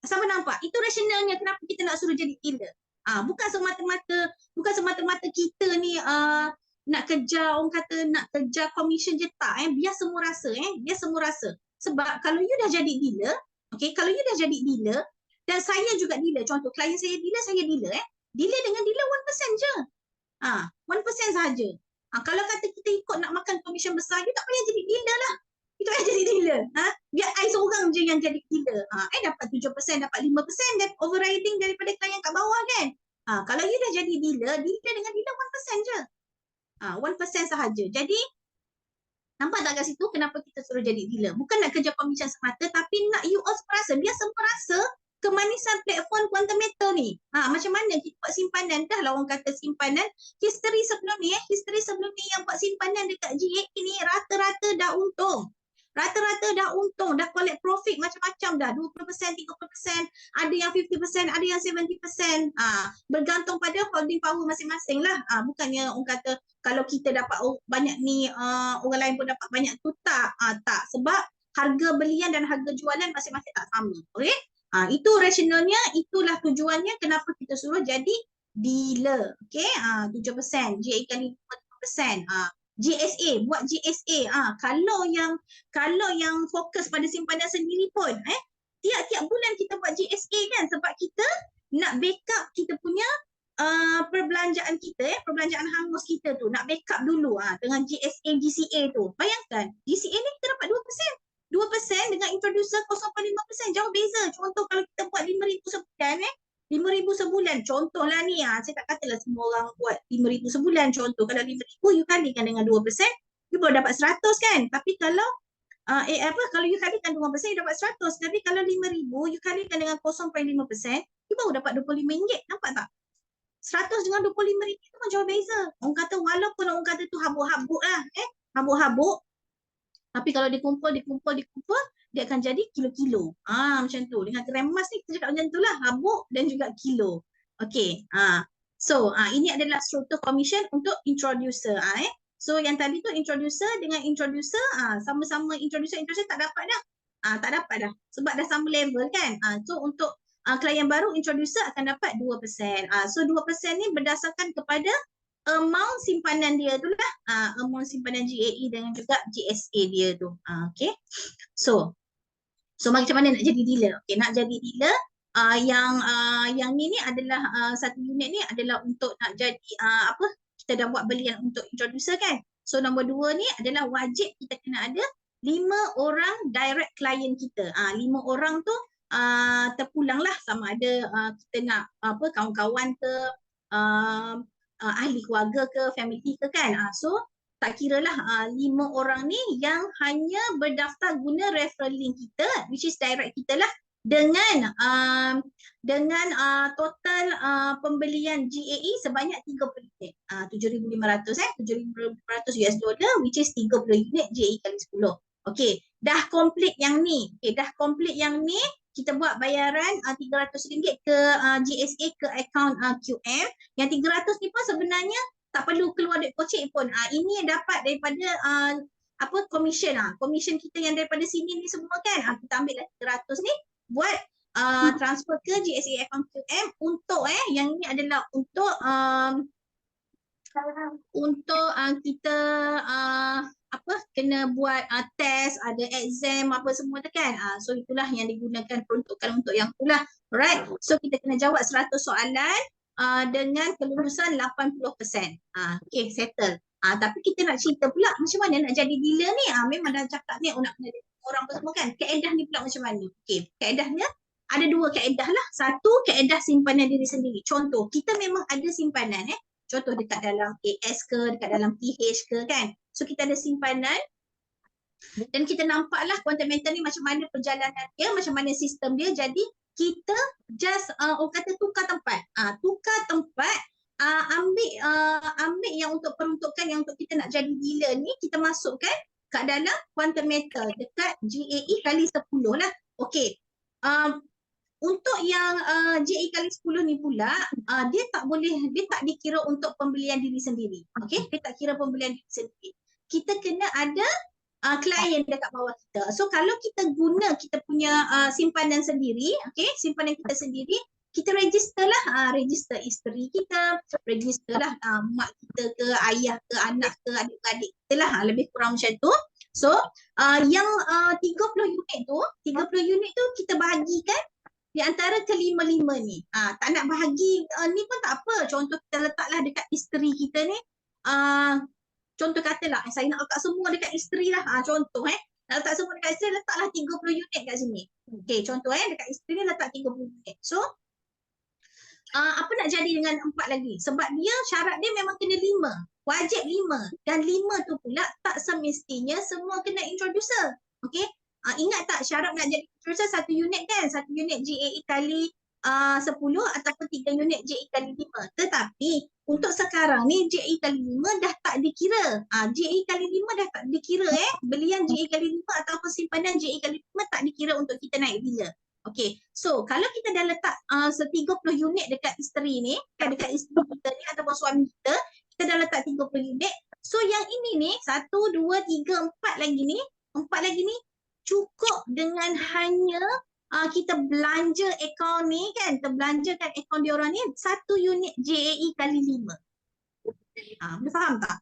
Siapa nampak? Itu rasionalnya kenapa kita nak suruh jadi dealer. Bukan semata-mata kita ni nak kejar, orang kata nak kejar commission je tak. Biar semua rasa. Biar semua rasa. Sebab kalau you dah jadi dealer, okay, kalau you dah jadi dealer, dan saya juga dealer, contoh klien saya dealer, dealer dengan dealer 1% je. 1% sahaja. Kalau kata kita ikut nak makan komisen besar, you tak payah jadi dealer lah. You tak payah jadi dealer. Biar I seorang je yang jadi dealer. I dapat 7%, dapat 5% dan overriding daripada klien kat bawah kan. Kalau you dah jadi dealer dengan dealer 1% je. 1% sahaja. Jadi, nampak tak kat situ kenapa kita suruh jadi dealer? Bukan nak kerja komisen semata, tapi nak you all rasa, biar semua rasa kemanisan platform Quantum Metal ni. Macam mana kita buat simpanan, dah lah orang kata simpanan. History sebelum ni yang buat simpanan dekat GAE ni rata-rata dah untung. Dah collect profit macam-macam dah. 20%, 30%, ada yang 50%, ada yang 70%. Bergantung pada holding power masing-masing lah. Bukannya orang kata kalau kita dapat banyak ni, orang lain pun dapat banyak tu. Tak. Sebab harga belian dan harga jualan masing-masing tak sama. Okay? Itu rasionalnya, itulah tujuannya kenapa kita suruh jadi dealer. Okay? 7%, GAE kali 5%. GSA, buat GSA. Kalau yang fokus pada simpanan sendiri pun, tiap-tiap bulan kita buat GSA kan, sebab kita nak backup kita punya perbelanjaan kita, perbelanjaan hangus kita tu, nak backup dulu dengan GSA, GCA tu. Bayangkan, GCA ni kita dapat 2%. 2% dengan introducer 0.5%, jauh beza. Contoh kalau kita buat RM5,000 sebulan, RM5,000 sebulan, contohlah ni, saya tak katalah semua orang buat RM5,000 sebulan, contoh kalau RM5,000 you kalikan dengan 2%, you baru dapat 100 kan. Tapi kalau kalau you kalikan dengan 2%, you dapat 100. Tapi kalau RM5,000 you kalikan dengan 0.5%, you baru dapat RM25. Nampak tak? 100 dengan 25 ringgit tu kan jauh beza. Orang kata walaupun orang kata tu habuk-habuk lah, habuk-habuk, tapi kalau dikumpul, dia akan jadi kilo-kilo. Macam tu. Dengan tirai emas ni kita cakap macam tu lah, habuk dan juga kilo. Okay. So, ini adalah struktur commission untuk introducer. So, yang tadi tu introducer dengan introducer, sama-sama introducer tak dapat dah. Tak dapat dah. Sebab dah sama level kan. So, untuk klien baru, introducer akan dapat 2%. So, 2% ni berdasarkan kepada amount simpanan dia tu lah, amount simpanan GAE dengan juga GSA dia tu. Okay. So macam mana nak jadi dealer? Okay, nak jadi dealer, yang ni adalah satu unit ni adalah untuk nak jadi kita dah buat belian untuk introducer kan. So nombor 2 ni adalah wajib kita kena ada 5 orang direct client kita. 5 orang tu terpulang lah, sama ada kita nak kawan-kawan ke, ahli keluarga ke, family ke kan. So tak kira lah 5 orang ni yang hanya berdaftar guna referral link kita, which is direct kita lah, dengan total pembelian GAE sebanyak 30 unit, 7,500 US dollar, which is 30 unit GAE kali 10. Okay, dah complete yang ni. Kita buat bayaran RM300 ke GSA ke akaun QM. Yang 300 ni pun sebenarnya tak perlu keluar duit kocek pun. Ini dapat daripada commission. Commission kita yang daripada sini ni semua kan. Kita ambil lah 300 ni buat transfer ke GSA account QM untuk yang ni adalah untuk kita kena buat test, ada exam apa semua tu kan. So itulah yang digunakan peruntukan untuk yang itulah. Alright. So kita kena jawab 100 soalan dengan kelulusan 80%. Okay, settle. Tapi kita nak cerita pula macam mana nak jadi dealer ni. Memang dah cakap ni nak kena orang apa semua kan. Kaedah ni pula macam mana? Okay, kaedahnya ada 2 kaedah lah. Satu, kaedah simpanan diri sendiri. Contoh, kita memang ada simpanan contoh dekat dalam AS ke, dekat dalam PH ke kan. So kita ada simpanan dan kita nampaklah quantum mental ni macam mana perjalanan dia, macam mana sistem dia. Jadi kita just orang kata tukar tempat. Ambil yang untuk peruntukan yang untuk kita nak jadi dealer ni, kita masukkan kat dalam quantum meter dekat GAE kali 10 lah. Okey. Untuk yang GAE kali 10 ni pula, dia tak dikira untuk pembelian diri sendiri. Okey, dia tak kira pembelian diri sendiri. Kita kena ada klien dekat bawah kita. So kalau kita guna kita punya simpanan sendiri, okey, simpanan kita sendiri, kita register lah, register isteri kita, register lah mak kita ke, ayah ke, anak ke, adik-adik kita lah, lebih kurang macam tu. So yang 30 unit tu kita bahagikan di antara kelima-lima ni. Tak nak bahagi ni pun tak apa. Contoh kita letaklah dekat isteri kita ni. Contoh katalah saya nak letak semua dekat isteri lah. Contoh nak letak semua dekat isteri, letaklah 30 unit kat sini. Okay, contoh dekat isteri ni letak 30 unit. So apa nak jadi dengan 4 lagi? Sebab dia syarat dia memang kena 5. Wajib 5. Dan 5 tu pula tak semestinya semua kena introducer. Okay. Ingat tak syarat nak jadi introducer 1 unit kan? 1 unit GAE kali 10 ataupun 3 unit GAE kali 5. Tetapi untuk sekarang ni GAE kali 5 dah tak dikira. GAE kali 5 dah tak dikira belian GAE kali 5 ataupun simpanan GAE kali 5 tak dikira untuk kita naik dealer. Okay, so kalau kita dah letak 30 unit dekat isteri ni, dekat isteri kita ni ataupun suami kita, kita dah letak 30 unit. So yang ini ni 1, 2, 3, 4 lagi ni, 4 lagi ni cukup dengan hanya kita belanja akaun ni kan, kita belanjakan akaun diorang ni 1 unit JAE kali 5. Boleh faham tak?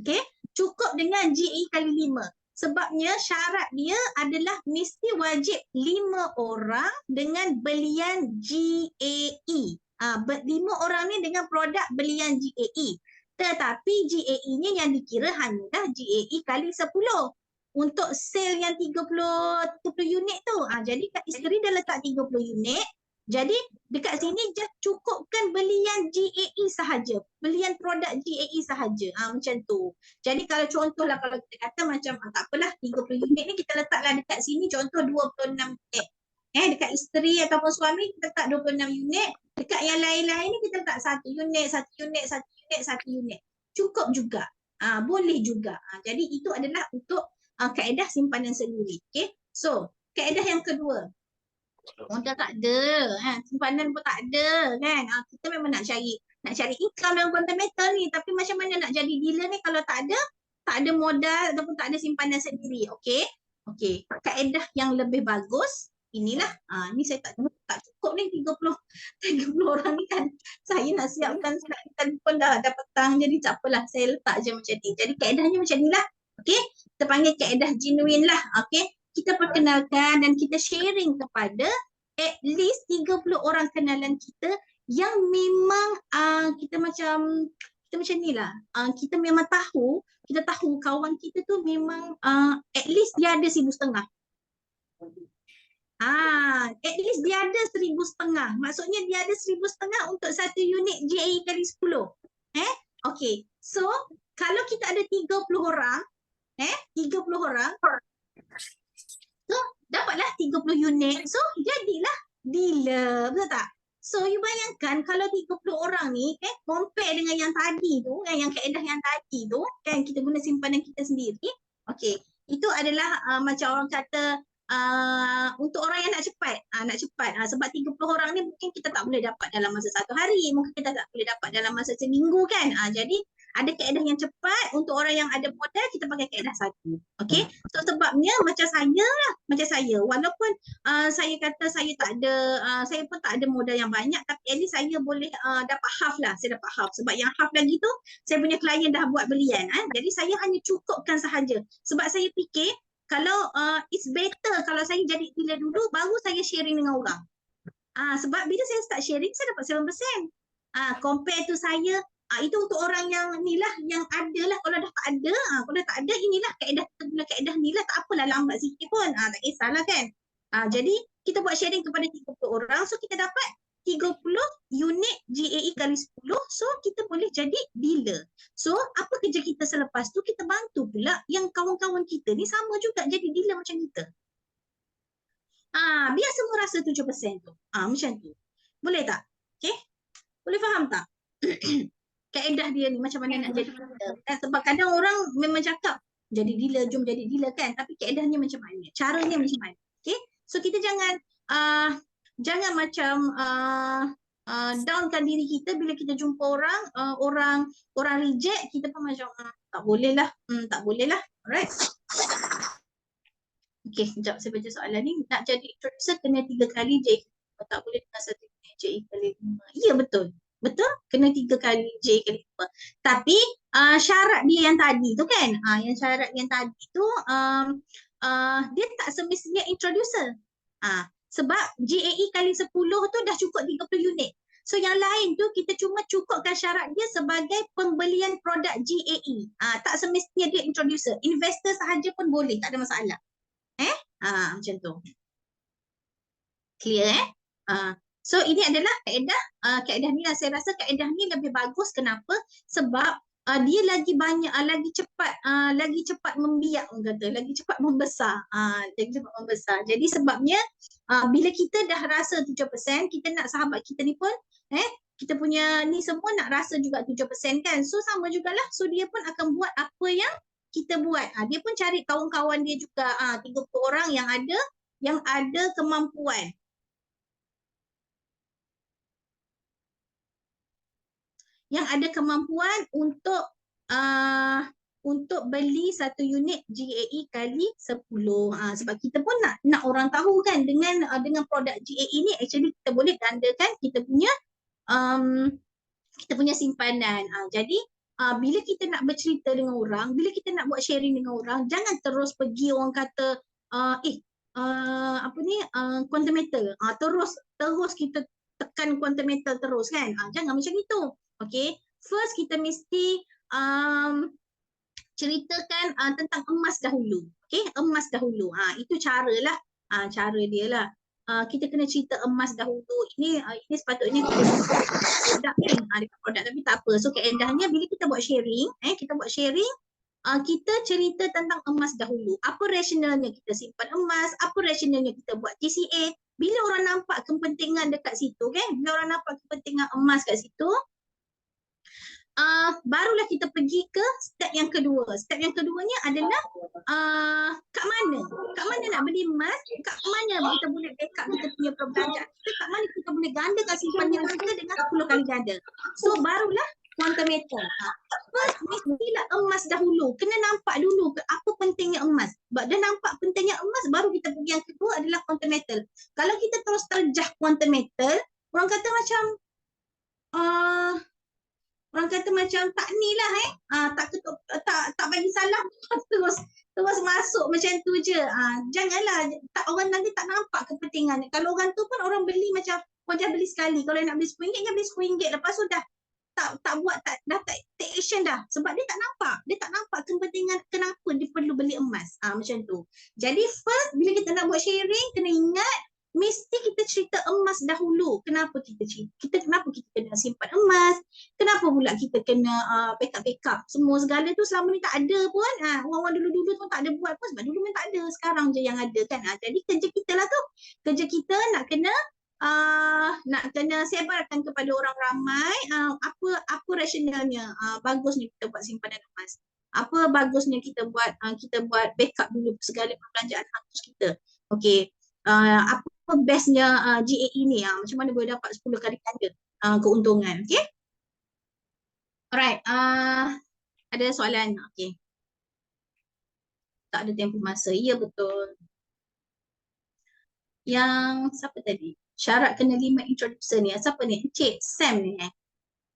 Okay, cukup dengan JAE kali 5. Sebabnya syarat dia adalah mesti wajib 5 orang dengan belian GAE. 5 orang ni dengan produk belian GAE. Tetapi GAE-nya yang dikira hanyalah GAE kali 10. Untuk sale yang 30 unit tu. Jadi kat isteri dah letak 30 unit. Jadi dekat sini just cukupkan belian GAE sahaja. Belian produk GAE sahaja. Macam tu. Jadi kalau contohlah kalau kita kata macam tak apalah 30 unit ni kita letaklah dekat sini contoh 26 unit. Dekat isteri ataupun suami kita letak 26 unit. Dekat yang lain-lain ni kita letak 1 unit, 1 unit, 1 unit, 1 unit. Cukup juga. Boleh juga. Jadi itu adalah untuk kaedah simpanan sendiri. Okay. So, kaedah yang kedua. Modal tak ada, simpanan pun tak ada kan. Kita memang nak cari income dalam konten metal ni, tapi macam mana nak jadi dealer ni kalau tak ada modal ataupun tak ada simpanan sendiri. Okey. Okey, kaedah yang lebih bagus inilah. Ni saya tak cukup ni 30 orang ni kan. Saya nak siapkan slide telefon dah petang, jadi tak apalah, saya letak je macam ni. Jadi kaedahnya macam nilah. Okey, kita panggil kaedah genuine lah. Okey, kita perkenalkan dan kita sharing kepada at least 30 orang kenalan kita yang memang kita macam ni lah. Kita memang tahu, kita tahu kawan kita tu memang at least dia ada 1,500. At least dia ada 1,500. Maksudnya dia ada 1,500 untuk satu unit JAE kali 10. Okay. So, kalau kita ada 30 orang, 30 orang, so dapatlah 30 unit. So, jadilah dealer. Betul tak? So, you bayangkan kalau 30 orang ni, compare dengan yang tadi tu, yang kaedah yang tadi tu, kan kita guna simpanan kita sendiri. Okay. Itu adalah macam orang kata, untuk orang yang nak cepat. Sebab 30 orang ni mungkin kita tak boleh dapat dalam masa 1 hari. Mungkin kita tak boleh dapat dalam masa seminggu kan. Jadi, ada kaedah yang cepat. Untuk orang yang ada modal, kita pakai kaedah 1. Okay. So, sebabnya macam saya lah. Macam saya. Walaupun saya kata saya tak ada, saya pun tak ada modal yang banyak. Tapi at least saya boleh dapat half lah. Saya dapat half. Sebab yang half lagi tu, saya punya klien dah buat belian. Jadi, saya hanya cukupkan sahaja. Sebab saya fikir, kalau it's better kalau saya jadi dealer dulu, baru saya sharing dengan orang. Sebab bila saya start sharing, saya dapat 7%. Compare to saya, itu untuk orang yang ni lah, yang ada lah. Kalau dah tak ada, inilah kaedah, kita guna kaedah ni lah. Tak apalah lambat sikit pun, tak kisahlah kan. Jadi, kita buat sharing kepada 30 orang, so kita dapat 30 unit JAE kali 10, so kita boleh jadi dealer. So, apa kerja kita selepas tu? Kita bantu pula yang kawan-kawan kita ni sama juga jadi dealer macam kita. Biar semua rasa 7% tu. Macam tu. Boleh tak? Okay? Boleh faham tak? Kaedah dia ni macam mana nak jadi dealer. Sebab kadang orang memang cakap, jadi dealer, jom jadi dealer kan. Tapi kaedahnya macam mana? Caranya macam mana? Okay? So, kita jangan macam downkan diri kita bila kita jumpa orang reject, kita pun macam tak boleh lah. Alright. Okay, sekejap saya baca soalan ni. Nak jadi introducer kena 3 kali JAE. Tak boleh dengan 1 JAE kali 5. Ya, betul. Betul, kena 3 kali JAE kali 5. Tapi syarat dia yang tadi tu kan, yang syarat yang tadi tu dia tak semestinya introducer. Sebab JAE kali 10 tu dah cukup 30 unit. So yang lain tu kita cuma cukupkan syarat dia sebagai pembelian produk JAE. Tak semestinya dia introducer. Investor sahaja pun boleh, tak ada masalah. Macam tu. Clear So ini adalah kaedah ni lah. Saya rasa kaedah ni lebih bagus. Kenapa? Sebab dia lagi banyak, lagi cepat membiak, orang kata, lagi cepat membesar. Jadi sebabnya bila kita dah rasa 7%, kita nak sahabat kita ni pun kita punya ni semua nak rasa juga 7% kan. So sama jugalah. So dia pun akan buat apa yang kita buat. Dia pun cari kawan-kawan dia juga, 30 orang yang ada kemampuan. Yang ada kemampuan untuk beli 1 unit JAE kali 10. Sebab kita pun nak orang tahu kan, dengan produk JAE ni actually kita boleh gandakan kita punya simpanan. Jadi bila kita nak bercerita dengan orang, bila kita nak buat sharing dengan orang, jangan terus pergi orang kata quantum metal. Terus kita tekan quantum metal terus kan. Jangan macam itu. Okay, first kita mesti ceritakan tentang emas dahulu. Okay, emas dahulu. Itu cara dia lah. Kita kena cerita emas dahulu. Ini sepatutnya produk ni, produk tapi tak apa. So kaedahnya bila kita buat sharing, kita cerita tentang emas dahulu. Apa rasionalnya kita simpan emas, apa rasionalnya kita buat TCA. bila orang nampak kepentingan dekat situ kan, bila orang nampak kepentingan emas kat situ, barulah kita pergi ke step yang kedua. Step yang keduanya adalah kat mana nak beli emas, kat mana kita boleh backup kita punya perbelanjaan kita, kat mana kita boleh gandakan simpanan kita dengan 10 kali ganda. So barulah quantum metal. First mestilah emas dahulu, kena nampak dulu apa pentingnya emas. Sebab dia nampak pentingnya emas, baru kita pergi yang kedua adalah quantum metal. Kalau kita terus terjah quantum metal, orang kata macam orang kata macam tak ni lah tak bagi salam terus masuk macam tu je. Janganlah, orang nanti tak nampak kepentingan. Kalau orang tu pun orang beli macam dah beli sekali, kalau nak beli RM10 dia beli RM10, lepas tu dah take action dah, sebab dia tak nampak kepentingan kenapa dia perlu beli emas. Macam tu. Jadi first bila kita nak buat sharing, kena ingat mesti kita cerita emas dahulu. Kenapa kita kena simpan emas, kenapa pula kita kena backup semua segala tu. Selama ni tak ada pun, orang-orang dulu-dulu pun tak ada buat pun, sebab dulu memang tak ada, sekarang je yang ada kan. Jadi kerja kita lah tu, kerja kita nak kena sebarkan kepada orang ramai apa rasionalnya bagusnya kita buat simpanan emas, apa bagusnya kita buat backup dulu segala perbelanjaan hangus kita. Okey, apa bestnya GAE ni, macam mana boleh dapat 10 kali ganda keuntungan. Okey, alright, ada soalan? Okey, tak ada tempoh masa. Ya, betul. Yang siapa tadi? Syarat kena 5 introducer ni. Siapa ni? Cik Sam ni.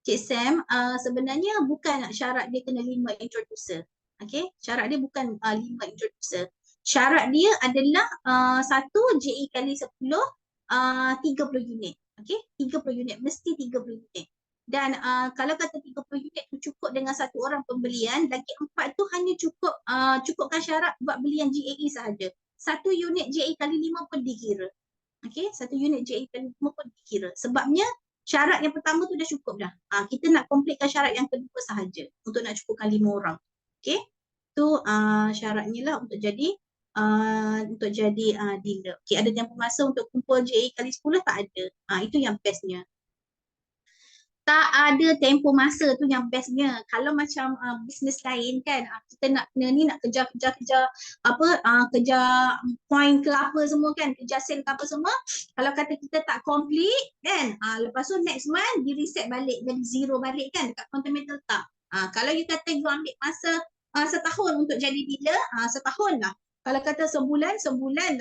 Cik Sam sebenarnya bukan syarat dia kena 5 introducer. Okay? Syarat dia bukan 5 introducer. Syarat dia adalah 1 JE kali 10 30 unit. Okay? 30 unit. Mesti 30 unit. Dan kalau kata 30 unit tu cukup dengan 1 orang pembelian, lagi 4 tu hanya cukupkan syarat buat belian GAE sahaja. 1 unit JE kali 5 pun dikira. Okay, 1 unit JE kali 5 pun dikira. Sebabnya syarat yang pertama tu dah cukup dah. Kita nak completekan syarat yang kedua sahaja untuk nak cukupkan 5 orang. Okay, tu syaratnya lah untuk jadi dealer. Okay, ada tempoh masa untuk kumpul JE kali 10? Tak ada. Itu yang bestnya. Tak ada tempoh masa, tu yang bestnya. Kalau macam bisnes lain kan, kita nak kejar point ke apa semua kan, kejar sale ke apa semua. Kalau kata kita tak complete kan, lepas tu next month di reset balik, jadi zero balik kan dekat quantum metal tak. Kalau you kata you ambil masa setahun untuk jadi dealer, setahun lah. Kalau kata sebulan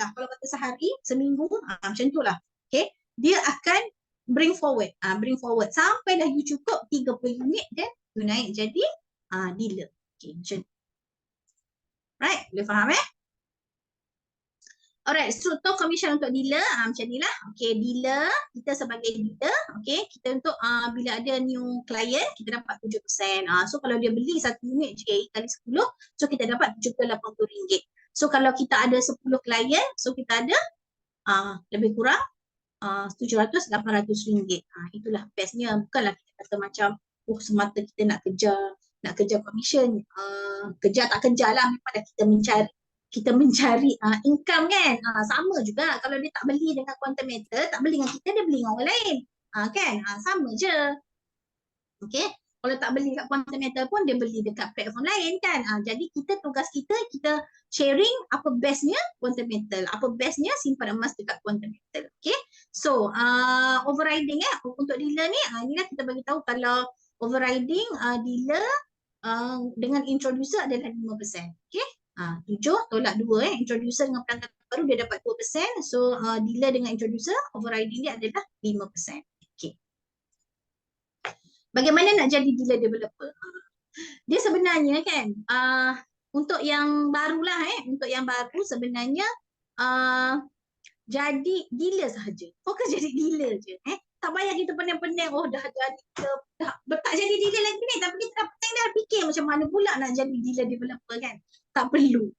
lah. Kalau kata sehari, seminggu, macam tu lah. Okay, dia akan bring forward sampai dah you cukup 30 unit, dan you naik jadi dealer. Okay, macam tu. Right, boleh faham Alright, struktur commission untuk dealer macam ni lah. Okay, dealer, kita sebagai dealer, okay, kita untuk bila ada new client, kita dapat 7%. So kalau dia beli 1 unit JE kali 10, so kita dapat RM780. So kalau kita ada 10 client, so kita ada lebih kurang RM700-800. Itulah bestnya. Bukanlah kita kata macam semata kita nak kejar commission. Kejar tak kejar lah, memang kita mencari income kan. Sama juga kalau dia tak beli dengan quantum metal, tak beli dengan kita, dia beli dengan orang lain kan. Sama je. Okay, kalau tak beli kat quantum metal pun dia beli dekat platform lain kan. Jadi tugas kita sharing apa bestnya quantum metal, apa bestnya simpan emas dekat quantum metal. Okay, so overriding untuk dealer ni, inilah kita bagi tahu kalau overriding dealer dengan introducer adalah 5%. Okay, 7 tolak 2 introducer dengan pelanggan baru dia dapat 2%. So dealer dengan introducer overriding dia adalah 5%. Okay, bagaimana nak jadi dealer developer? Dia sebenarnya kan untuk yang barulah untuk yang baru sebenarnya jadi dealer sahaja. Fokus jadi dealer je. Tak payah kita pening-pening dah tak jadi dealer lagi ni, tapi kita dah fikir macam mana pula nak jadi dealer developer kan. Tak perlu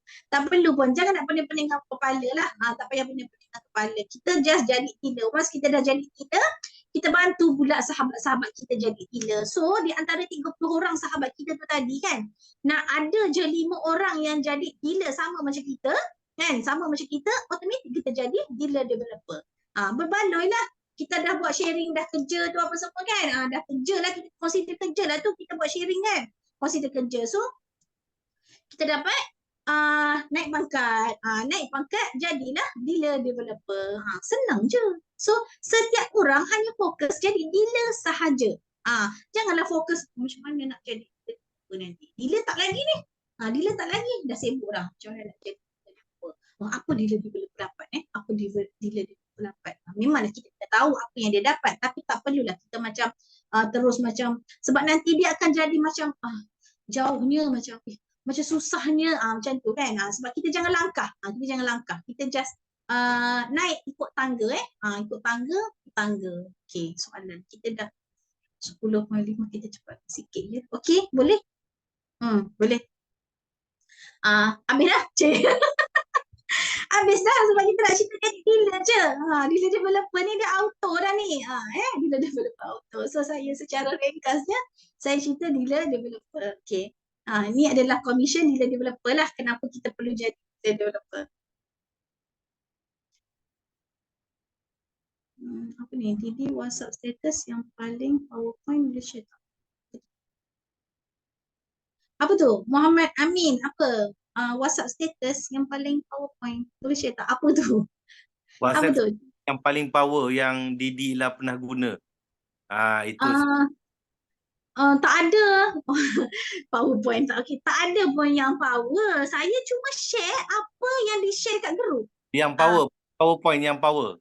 pun. Jangan nak pening-pening dengan kepala lah. Tak payah pening-pening dengan kepala. Kita just jadi dealer. Once kita dah jadi dealer, kita bantu pula sahabat-sahabat kita jadi dealer. So di antara 30 orang sahabat kita tu tadi kan, nak ada je 5 orang yang jadi dealer sama macam kita kan, sama macam kita, otomatik kita jadi dealer developer. Berbaloi lah. Kita dah buat sharing, dah kerja tu apa semua kan. Dah kerja lah, kita consider kerja lah tu, kita buat sharing kan. Consider kerja. So, kita dapat naik pangkat. Naik pangkat jadilah dealer developer. Senang je. So, setiap orang hanya fokus jadi dealer sahaja. Janganlah fokus macam mana nak jadi developer nanti. Dealer tak lagi ni. Dealer tak lagi. Dah sibuk dah. Macam mana nak jadi developer. Apa dealer developer dapat? Apa dealer developer dapat? Memanglah kita dah tahu apa yang dia dapat. Tapi tak perlulah kita macam terus macam, sebab nanti dia akan jadi macam jauhnya macam susahnya macam tu kan. Sebab kita jangan langkah. Kita just naik ikut tangga ikut tangga. Okey, soalan kita dah 10.5, kita cepat sikit je. Okey, boleh? Boleh. Habis dah. Habis dah sebab kita nak cerita jadi dealer je. Dealer developer ni dia auto dah ni. Dealer developer auto. So saya secara ringkasnya saya cerita dealer developer. Okey. Ini adalah commission dealer developer lah. Kenapa kita perlu jadi dealer developer. Apa ni? Didi WhatsApp status yang paling PowerPoint boleh share tak? Apa tu? Muhammad Amin. Apa? WhatsApp status yang paling PowerPoint boleh share tak? Apa tu? Apa WhatsApp tu? yang paling power yang Didi lah pernah guna. Itu. Tak ada PowerPoint tak. Okay. Tak ada pun yang power. Saya cuma share apa yang di-share kat group. Yang power, PowerPoint yang power.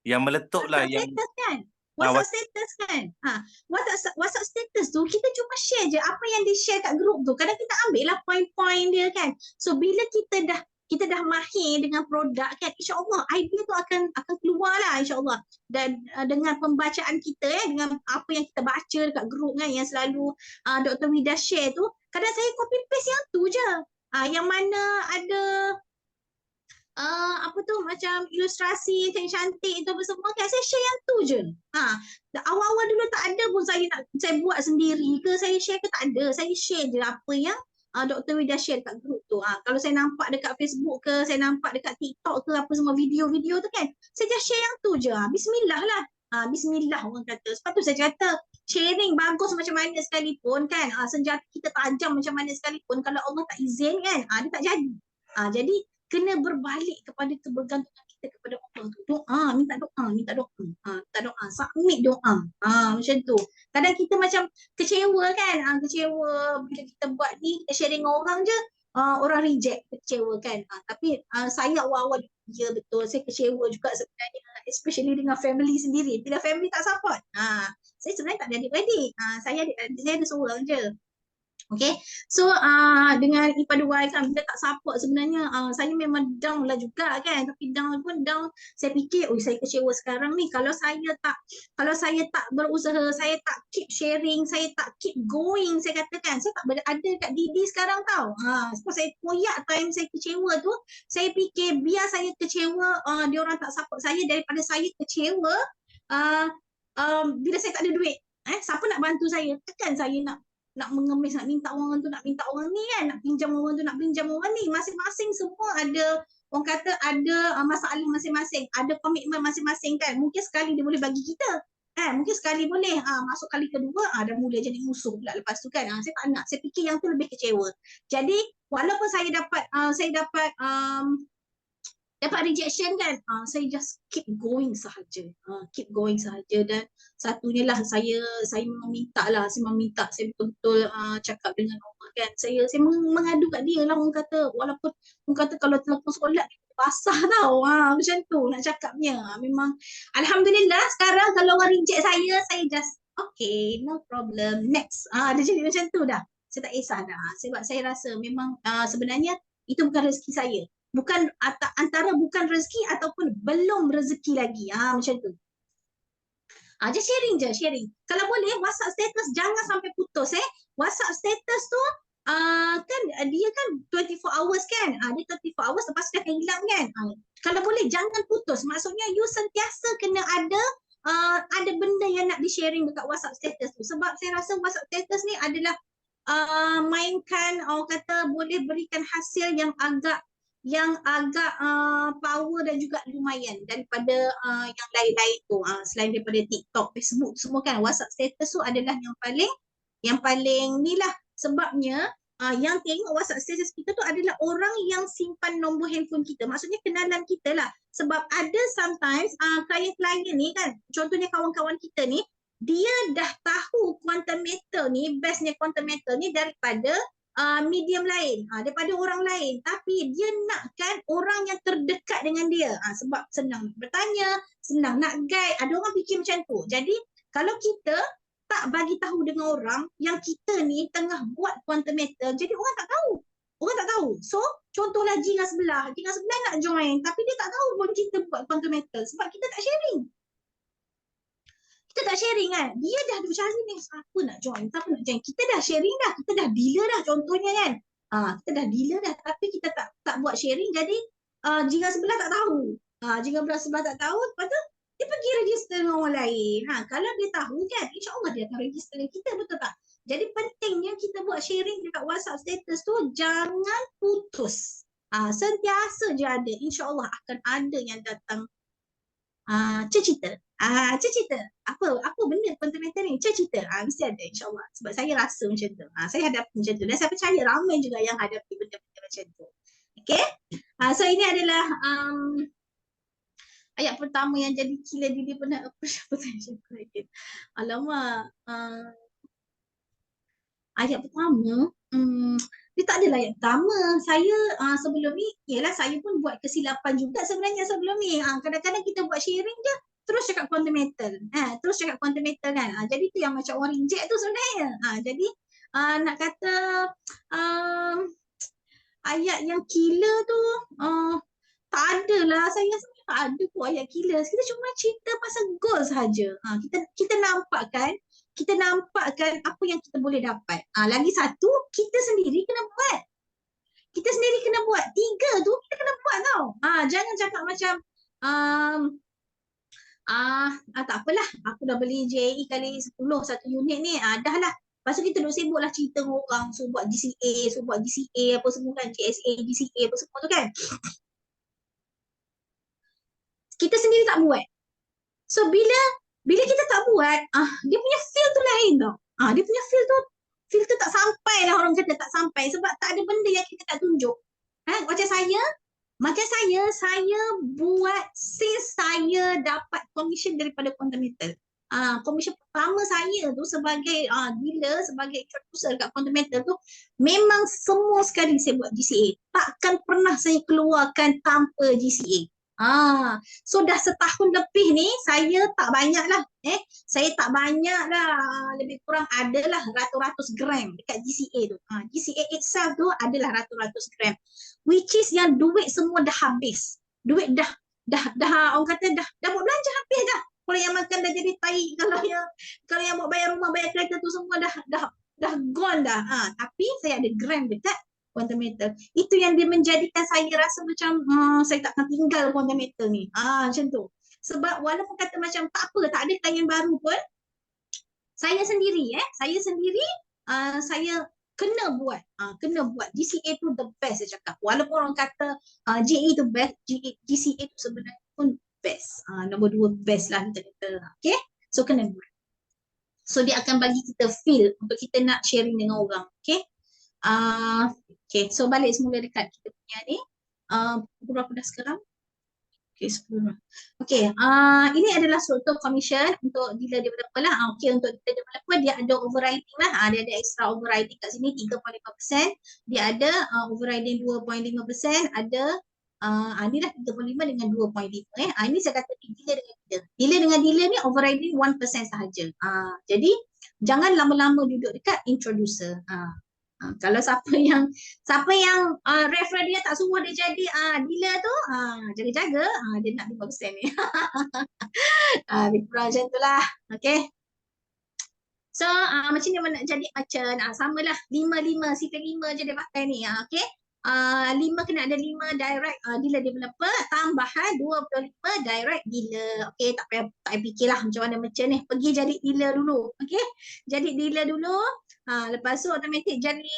Yang meletup lah. WhatsApp Yang status kan? WhatsApp status kan? WhatsApp status tu kita cuma share je apa yang di-share kat group tu. Kadang kita ambil lah point-point dia kan. So bila kita dah mahir dengan produk kan, insya-Allah idea tu akan keluar lah insya-Allah. Dan dengan pembacaan kita dengan apa yang kita baca dekat group kan, yang selalu Dr. Wida share tu, kadang saya copy paste yang tu je. Yang mana ada apa tu macam ilustrasi yang cantik itu apa semua kan, saya share yang tu je. Awal-awal dulu tak ada pun saya buat sendiri ke, saya share ke, tak ada. Saya share je apa yang Dr. Wida share kat group tu. Kalau saya nampak dekat Facebook ke, saya nampak dekat TikTok ke, apa semua video-video tu kan, saya just share yang tu je. Bismillah lah. Bismillah orang kata. Sebab tu saya kata sharing bagus macam mana sekalipun kan, senjata kita tajam macam mana sekalipun, kalau Allah tak izin kan, dia tak jadi. Jadi kena berbalik kepada kebergantungan kita kepada Allah tu. Minta doa, submit doa. Macam tu. Kadang kita macam kecewa kan, kecewa bila kita buat ni, kita sharing orang je, orang reject, kecewa kan. Tapi saya awal-awal, ya betul, saya kecewa juga sebenarnya, especially dengan family sendiri. Bila family tak support, saya sebenarnya tak ada adik-beradik. Saya ada seorang je. Okay, so dengan Ipadu Y kan, bila tak support sebenarnya saya memang down lah juga kan. Tapi down pun down, saya fikir saya kecewa sekarang ni. Kalau saya tak berusaha, saya tak keep sharing, saya tak keep going, saya katakan saya tak berada kat Didi sekarang tau. Sebab saya koyak time saya kecewa tu, saya fikir biar saya kecewa, diorang tak support saya, daripada saya kecewa bila saya tak ada duit. Siapa nak bantu saya? Takkan saya nak mengemis, nak minta orang tu, nak minta orang ni kan, nak pinjam orang tu, nak pinjam orang ni. Masing-masing semua ada, orang kata ada masalah masing-masing, ada komitmen masing-masing kan. Mungkin sekali dia boleh bagi kita, mungkin sekali boleh, masuk kali kedua dah mula jadi musuh pula lepas tu kan. Saya tak nak, saya fikir yang tu lebih kecewa. Jadi walaupun saya dapat rejection kan, saya just keep going sahaja. Dan satunya lah, saya meminta lah, saya betul-betul cakap dengan Allah kan. Saya mengadu kat dia lah, orang kata, walaupun orang kata kalau telefon solat basah tau, macam tu nak cakapnya. Memang Alhamdulillah sekarang kalau orang reject saya just okay, no problem, next. Dia jadi macam tu dah. Saya tak kisah dah, sebab saya rasa memang sebenarnya itu bukan rezeki saya. Bukan antara bukan rezeki ataupun belum rezeki lagi. Macam tu. Just sharing. Kalau boleh WhatsApp status jangan sampai putus WhatsApp status tu kan dia kan 24 hours kan. Dia 24 hours lepas dia akan hilang kan. Kalau boleh jangan putus. Maksudnya you sentiasa kena ada benda yang nak di-sharing dekat WhatsApp status tu. Sebab saya rasa WhatsApp status ni adalah mainkan, orang kata boleh berikan hasil yang agak yang agak power dan juga lumayan daripada yang lain-lain tu, selain daripada TikTok, Facebook semua kan. WhatsApp status tu adalah yang paling ni lah. Sebabnya yang tengok WhatsApp status kita tu adalah orang yang simpan nombor handphone kita, maksudnya kenalan kita lah. Sebab ada sometimes klien-klien ni kan, contohnya kawan-kawan kita ni, dia dah tahu quantum meter ni, bestnya quantum meter ni daripada medium lain, daripada orang lain, tapi dia nakkan orang yang terdekat dengan dia, sebab senang bertanya, senang nak guide. Ada orang fikir macam tu. Jadi kalau kita tak bagi tahu dengan orang yang kita ni tengah buat quantum meter, jadi orang tak tahu. Orang tak tahu. So, contohlah Jinga sebelah nak join, tapi dia tak tahu pun kita buat quantum meter sebab kita tak sharing. Kita tak sharing kan. Dia dah cari ni, siapa nak join. Kita dah sharing dah. Kita dah dealer dah contohnya kan. Kita dah dealer dah, tapi kita tak buat sharing. Jadi jingga sebelah tak tahu. Jingga sebelah tak tahu. Lepas tu dia pergi register dengan orang lain. Kalau dia tahu kan, insyaAllah dia akan register dengan kita, betul tak? Jadi pentingnya kita buat sharing dekat WhatsApp status tu, jangan putus. Sentiasa je ada. InsyaAllah akan ada yang datang cerita. Cerita. Apa benda fundamental ni? Cerita. Mesti ada insyaAllah. Sebab saya rasa macam tu. Saya hadapi macam tu. Dan saya percaya ramai juga yang hadapi benda-benda macam tu. Okay. So ini adalah ayat pertama yang jadi killer diri pernah approach potential client. Alamak. Ayat pertama, dia tak adalah ayat pertama. Saya sebelum ni, ialah saya pun buat kesilapan juga sebenarnya sebelum ni. Kadang-kadang kita buat sharing je, terus cakap quantum metal. Terus cakap quantum metal kan. Jadi tu yang macam orang reject tu sebenarnya. Jadi nak kata ayat yang killer tu tak ada lah. Saya sebenarnya tak ada pun ayat killer. Kita cuma cerita pasal goal sahaja. Kita nampakkan apa yang kita boleh dapat. Lagi satu, kita sendiri kena buat. Kita sendiri kena buat. 3 tu kita kena buat tau. Jangan cakap macam tak apalah, aku dah beli JAE kali 10 satu unit ni, dah lah. Lepas tu kita duduk sibuk lah cerita dengan orang, so buat GCA, apa semua kan, GSA, GCA apa semua tu kan. Kita sendiri tak buat. So bila kita tak buat, dia punya feel tu lain tau. Dia punya feel tu tak sampai lah, orang kata tak sampai sebab tak ada benda yang kita tak tunjuk. Macam saya buat since saya dapat commission daripada quantum metal. Commission pertama saya tu sebagai dealer, sebagai introducer kat quantum metal tu, memang semua sekali saya buat GCA. Takkan pernah saya keluarkan tanpa GCA. So dah setahun lebih ni saya tak banyak lah. Saya tak banyak lah. Lebih kurang adalah ratus-ratus gram dekat GCA tu. GCA itself tu adalah ratus-ratus gram. Which is yang duit semua dah habis. Duit dah orang kata dah buat belanja habis dah. Kalau yang makan dah jadi tai, kalau yang buat bayar rumah, bayar kereta tu semua dah gone dah. Tapi saya ada gram dekat quantum metal. Itu yang dia menjadikan saya rasa macam saya takkan tinggal quantum metal ni. Macam tu. Sebab walaupun kata macam tak apa, tak ada klien baru pun, saya sendiri saya kena buat. GCA tu the best saya cakap. Walaupun orang kata GE tu best, GCA tu sebenarnya pun best. Nombor 2 best lah kita kata. Okay? So kena buat. So dia akan bagi kita feel untuk kita nak sharing dengan orang. Okay? Okay, so balik semula dekat kita punya ni. Pukul berapa dah sekarang? Okay, 10. Okay, ini adalah struktur commission untuk dealer developer lah. Okay, untuk dealer developer dia ada overriding lah. Dia ada extra overriding kat sini 3.5%. Dia ada overriding 2.5%. Ada ni dah 35 dengan 2.5. Ini saya kata dealer dengan dealer. Dealer dengan dealer ni overriding 1% sahaja. Jadi jangan lama-lama duduk dekat introducer. Kalau siapa yang referral dia tak suruh dia jadi dealer tu, jaga-jaga dia nak 5% ni. Lebih kurang macam tu lah. Okay. So macam ni nak jadi macam samalah 5 sifar 5 je dia pakai ni. Okay. 5 kena ada 5 direct dealer developer, tambahan 25 direct dealer. Okey, tak payah fikirlah macam mana merchant ni. Pergi jadi dealer dulu. Okey. Jadi dealer dulu. Lepas tu automatik jadi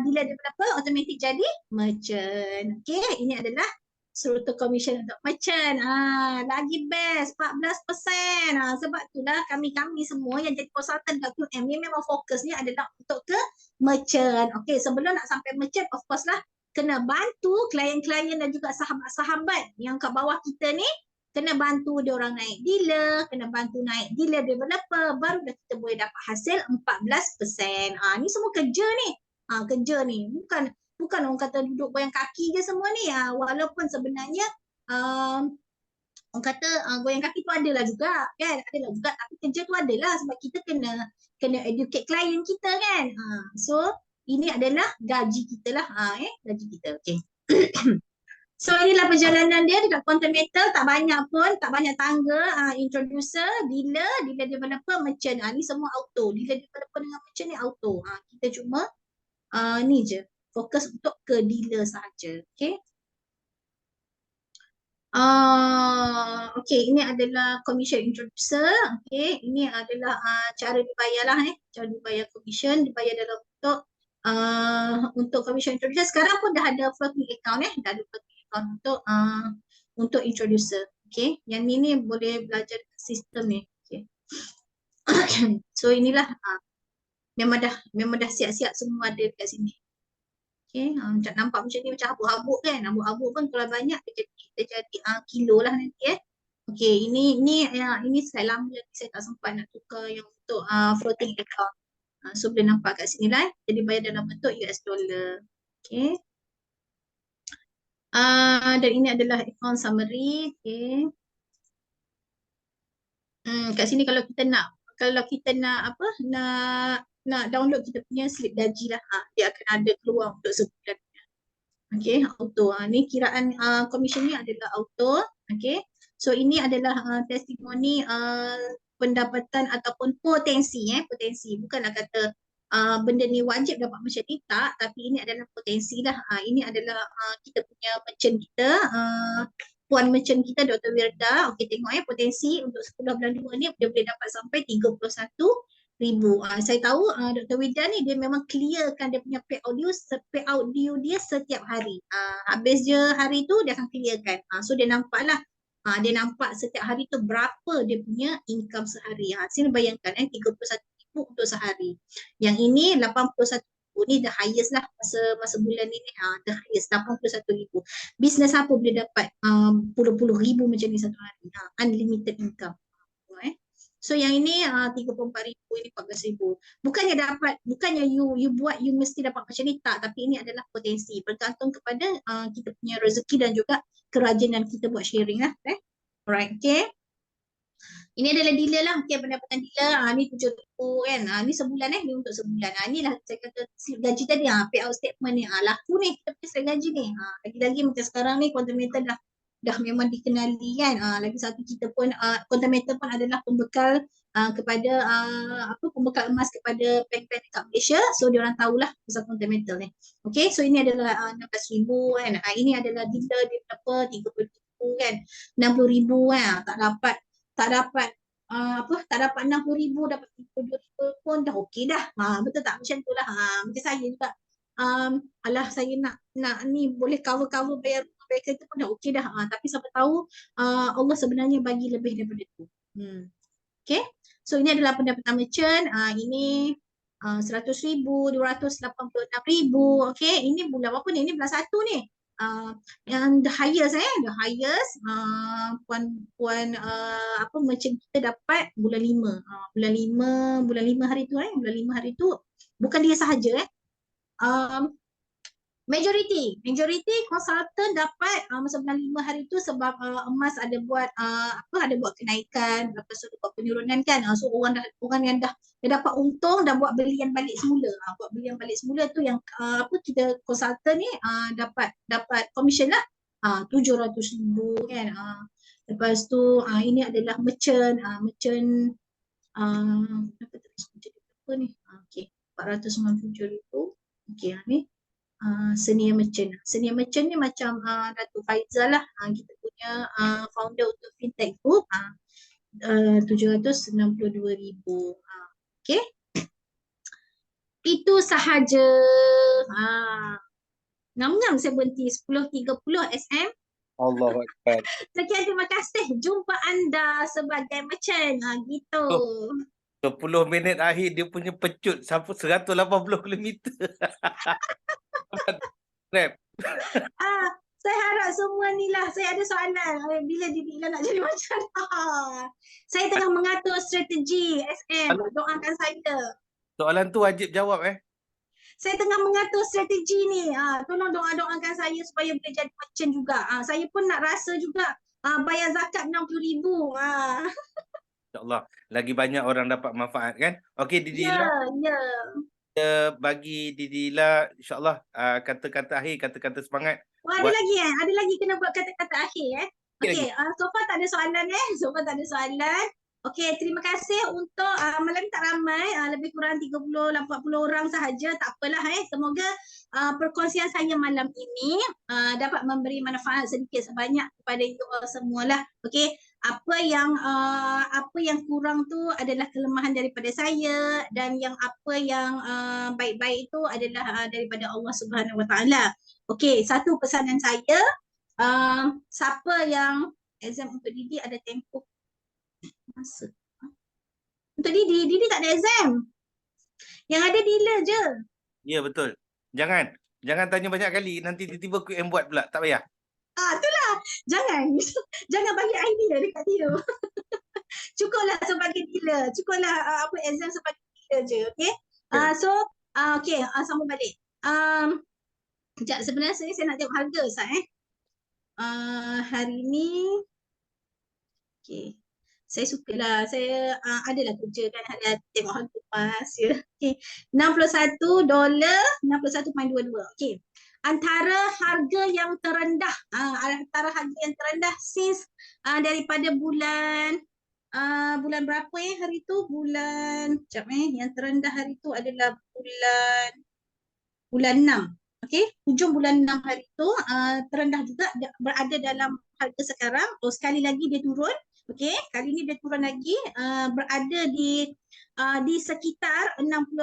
dealer developer, automatik jadi merchant. Okey, ini adalah struktur commission untuk merchant. Lagi best 14%. Sebab itulah kami semua yang jadi konsultan kat QM ni memang fokusnya adalah untuk ke merchant. Okey, sebelum nak sampai merchant, of course lah, kena bantu klien-klien dan juga sahabat-sahabat yang kat bawah kita ni, kena bantu dia orang naik dealer, kena bantu naik dealer developer, baru dah kita boleh dapat hasil 14%. Ni semua kerja ni. Kerja ni. Bukan orang kata duduk goyang kaki je semua ni. Walaupun sebenarnya orang kata goyang kaki tu adalah juga kan, adalah juga, tapi kerja tu adalah sebab kita kena educate klien kita kan. So ini adalah gaji kita lah, gaji kita. Okay. So inilah perjalanan dia dekat quantum metal, tak banyak pun, tak banyak tangga. Introducer, dealer developer, merchant. Ni semua auto. Dealer developer dengan merchant ni auto. Kita cuma ni je, fokus untuk ke dealer sahaja. Okay. Okay, ini adalah commission introducer. Okay, ini adalah cara dibayar lah, cara dibayar commission, dibayar dalam untuk commission introducer. Sekarang pun dah ada floating account, dah ada floating account untuk introducer. Okay, yang ni boleh belajar sistem ni. Okay. So inilah memang dah siap-siap semua ada dekat sini. Okay, macam nampak macam ni macam habuk-habuk kan. Habuk-habuk pun kalau banyak kita jadi kilo lah nanti Okay, ini slide lama lagi saya tak sempat nak tukar yang untuk floating account. So boleh nampak kat sini lah. Jadi bayar dalam bentuk US dollar. Okay. Dan ini adalah account summary. Okay. Kat sini kalau kita nak download kita punya slip gaji lah, dia akan ada keluar untuk sebulan. Okay, auto. Ni kiraan commission ni adalah auto. Okay, so ini adalah testimoni pendapatan ataupun potensi. Potensi, bukanlah kata benda ni wajib dapat macam ni, tak, tapi ini adalah potensi lah. Ini adalah kita punya merchant kita, puan merchant kita Dr. Wirda. Okay, tengok potensi untuk 10 bulan 2 ni dia boleh dapat sampai 31,000. Saya tahu Dr. Wirda ni dia memang clearkan dia punya payout due dia setiap hari. Habis je hari tu dia akan clearkan. So dia nampak lah, dia nampak setiap hari tu berapa dia punya income sehari. Sini bayangkan 31,000 untuk sehari. Yang ini 81,000 ni the highest lah masa bulan ni, the highest 81,000. Bisnes apa boleh dapat puluh-puluh ribu macam ni satu hari, unlimited income. So yang ini 34,000, ini 14,000. Bukannya you buat you mesti dapat macam ni, tak, tapi ini adalah potensi bergantung kepada kita punya rezeki dan juga kerajinan kita buat sharing lah. Alright, okay. Ini adalah dealer lah, okay, pendapatan dealer. Ni 7,000 kan. Ni sebulan ni untuk sebulan. Inilah saya kata slip gaji tadi, payout statement ni. Laku ni kita punya slip gaji ni. Lagi-lagi macam sekarang ni quantum metal dah memang dikenali kan. Lagi satu kita pun quantum metal pun adalah pembekal kepada pembekal emas kepada bank-bank dekat Malaysia. So dia orang tahulah pasal quantum metal ni. Okay, so ini adalah 16,000 kan. Ini adalah dealer developer 30,000 kan. 60,000 kan. Tak dapat 60,000, dapat 32,000 pun dah okey dah. Betul tak? Macam tu lah. Macam saya juga. Alah, saya nak ni boleh cover bayar kereta pun dah okey dah. Tapi siapa tahu Allah sebenarnya bagi lebih daripada tu. Okay. So ini adalah pendapatan merchant. Ini 100,000, 286,000. Okay. Ini bulan apa ni? Ini bulan 1 ni. Yang the highest puan merchant kita dapat bulan 5. Bulan 5 hari tu bulan 5 hari tu bukan dia sahaja majority consultant dapat masa bulan 5 hari tu sebab emas ada buat kenaikan, lepas tu buat penurunan kan. So orang yang dah dapat untung dah buat belian balik semula. Buat belian balik semula tu yang kita consultant ni dapat commission lah 700,000 kan. Lepas tu ini adalah merchant apa ni? Okey, 497,000. Okey, ni Senior merchant. Senior merchant ni macam Datuk Faizal lah, kita punya founder untuk fintech group, 762,000. Okay, itu sahaja. Ngam-ngam saya berhenti 10.30 SM. Allahu Akbar. Sekian, terima kasih. Jumpa anda sebagai merchant. Gitu. 10 minit akhir dia punya pecut sampai 180 kilometer. Rap. Saya harap semua ni lah, saya ada soalan. Bila Didi nak jadi macam saya tengah mengatur strategi SM. Doakan saya. Soalan tu wajib jawab Saya tengah mengatur strategi ni. Tolong doakan saya supaya boleh jadi merchant juga. Saya pun nak rasa juga bayar zakat 60,000. InsyaAllah. Lagi banyak orang dapat manfaat kan. Okey Didi Ya, Ila, ya. kita bagi Didi Ila insyaAllah kata-kata akhir, kata-kata semangat. Ada lagi Ada lagi kena buat kata-kata akhir Okey, so far tak ada soalan So far tak ada soalan. Okey, terima kasih untuk malam ni tak ramai, lebih kurang 30-40 orang sahaja. Tak apalah Semoga perkongsian saya malam ini dapat memberi manfaat sedikit sebanyak kepada you all semualah. Okey, apa yang kurang tu adalah kelemahan daripada saya, dan yang apa yang baik-baik itu adalah daripada Allah Subhanahu Wa Taala. Okey, satu pesanan saya, siapa yang exam untuk Didi ada tempoh masa. Untuk Didi tak ada exam. Yang ada Dila je. Ya betul. Jangan tanya banyak kali, nanti tiba-tiba QM buat pula, tak payah. Itulah. Jangan bagi idea dekat dia. Cukuplah sebagai Dila. Cukuplah exam sebagai Dila je. Okey. So okey, sambung balik. Sekejap, sebenarnya saya nak tengok harga Ustaz hari ni. Okay. Saya sukalah, saya adalah kerja kan, ada tengok harga pas ya. Okay. $61, 61.22. Okay. Antara harga yang terendah, since daripada bulan berapa hari tu? Yang terendah hari tu adalah bulan 6. Okey, hujung bulan 6 hari tu terendah juga, berada dalam harga sekarang. Sekali lagi dia turun. Okey, kali ni dia turun lagi, berada di sekitar 61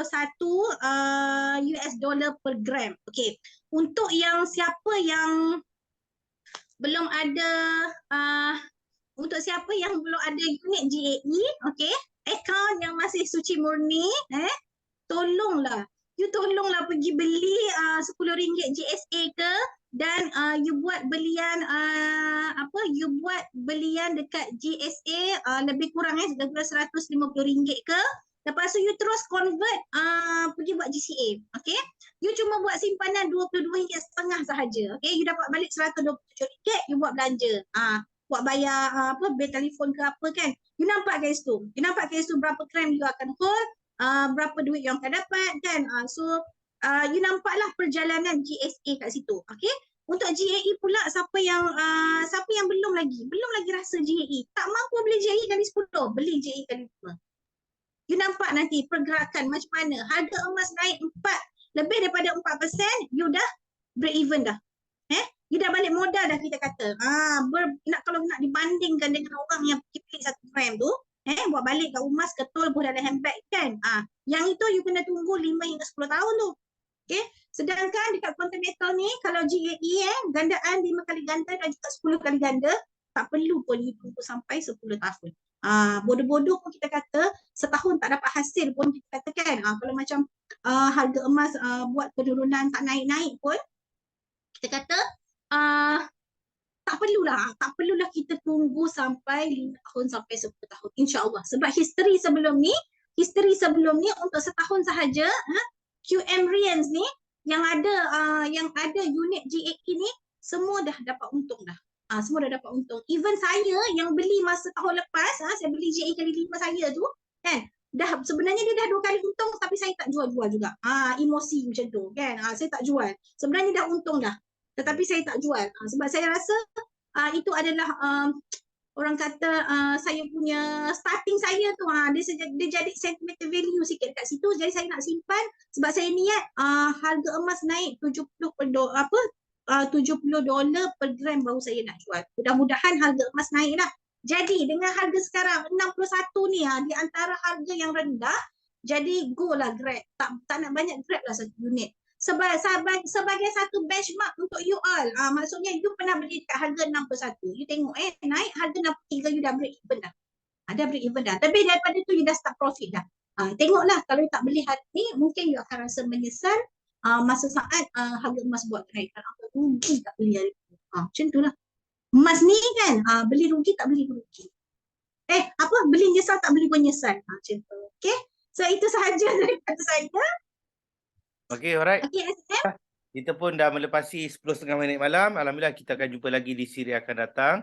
US dollar per gram. Okey, untuk yang siapa yang belum ada unit GAE, okey, akaun yang masih suci murni, tolonglah pergi beli RM10 GSA ke, dan you buat belian dekat GSA lebih kurang RM150 ke. Lepas tu you terus convert pergi buat GCA. Okey, you cuma buat simpanan RM22.5 sahaja. Okey, you dapat balik RM127, you buat belanja, buat bayar bil telefon ke apa kan. You nampak guys tu berapa gram you akan hold, berapa duit yang akan dapat kan. So you nampaklah perjalanan GSA kat situ. Okey, untuk GAE pula, siapa yang belum lagi rasa GAE, tak mampu beli GAE kali 10, beli GAE kali 5. You nampak nanti pergerakan macam mana. Harga emas naik lebih daripada 4%, you dah break even dah. You dah balik modal dah, kita kata. Kalau nak dibandingkan dengan orang yang beli 1 gram tu, buat balik kat rumah, ketol pun dalam handbag kan. Yang itu you kena tunggu 5 hingga 10 tahun tu. Okay. Sedangkan dekat Continental ni, kalau GAE gandaan 5 kali ganda dan juga 10 kali ganda, tak perlu pun you tunggu sampai 10 tahun. Bodoh-bodoh pun kita kata setahun tak dapat hasil pun kita katakan. Kalau macam harga emas buat penurunan tak naik-naik pun, kita kata tak perlulah kita tunggu sampai 5 tahun sampai 10 tahun, insya-Allah. Sebab history sebelum ni untuk setahun sahaja, QM Rians ni yang ada unit GAE ni semua dah dapat untung dah. Semua dah dapat untung. Even saya yang beli masa tahun lepas, saya beli GAE kali 5 saya tu kan, sebenarnya dia dah 2 kali untung, tapi saya tak jual juga. Emosi macam tu kan. Saya tak jual. Sebenarnya dah untung dah, tetapi saya tak jual sebab saya rasa itu adalah orang kata saya punya starting saya tu dia jadi sentimental value sikit kat situ, jadi saya nak simpan sebab saya niat harga emas naik 70 per $70 per gram baru saya nak jual. Mudah-mudahan harga emas naik lah. Jadi dengan harga sekarang 61 ni di antara harga yang rendah, jadi go lah grab. Tak nak banyak grab lah satu unit. Sebagai satu benchmark untuk you all. Maksudnya you pernah beli dekat harga 61. You tengok naik harga 63 you dah break even dah. Dah break even dah. Tapi daripada tu you dah start profit dah. Tengoklah kalau you tak beli hari ni mungkin you akan rasa menyesal masa saat harga emas buat kenaikan. Apa rugi tak beli hari tu. Macam tu lah. Emas ni kan beli rugi tak beli rugi. Beli nyesal tak beli menyesal. Macam tu. Okay. So itu sahaja daripada saya. Okay, alright. Okay, SM. Kita pun dah melepasi 10.30 minit malam. Alhamdulillah kita akan jumpa lagi di siri akan datang.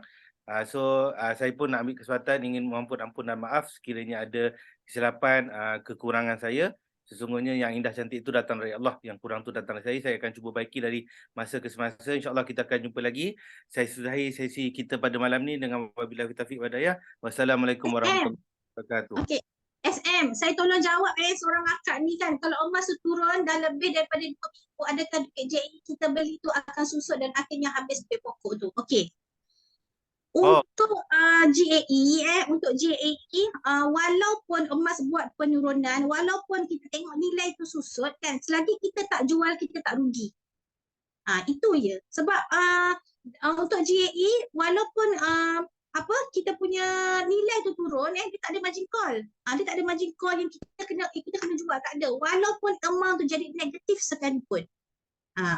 Saya pun nak ambil kesempatan ingin mohon ampun dan maaf sekiranya ada kesilapan, kekurangan saya. Sesungguhnya yang indah cantik itu datang dari Allah, yang kurang tu datang dari saya akan cuba baiki dari masa ke semasa. InsyaAllah kita akan jumpa lagi. Saya sudahi sesi kita pada malam ni dengan wabillahi taufiq wal hidayah. Wassalamualaikum warahmatullahi wabarakatuh. Okay. SM, saya tolong jawab seorang akak ni kan, kalau emas tu turun dah lebih daripada 2 minggu, adakah duit JE kita beli tu akan susut dan akhirnya habis duit pokok tu? Okay. Untuk untuk JAE, walaupun emas buat penurunan, walaupun kita tengok nilai tu susut kan, selagi kita tak jual kita tak rugi. Itu je. Sebab untuk JAE walaupun kita punya nilai tu turun, dia tak ada margin call. Dia tak ada margin call yang kita kena jual, tak ada. Walaupun amount tu jadi negatif sekalipun.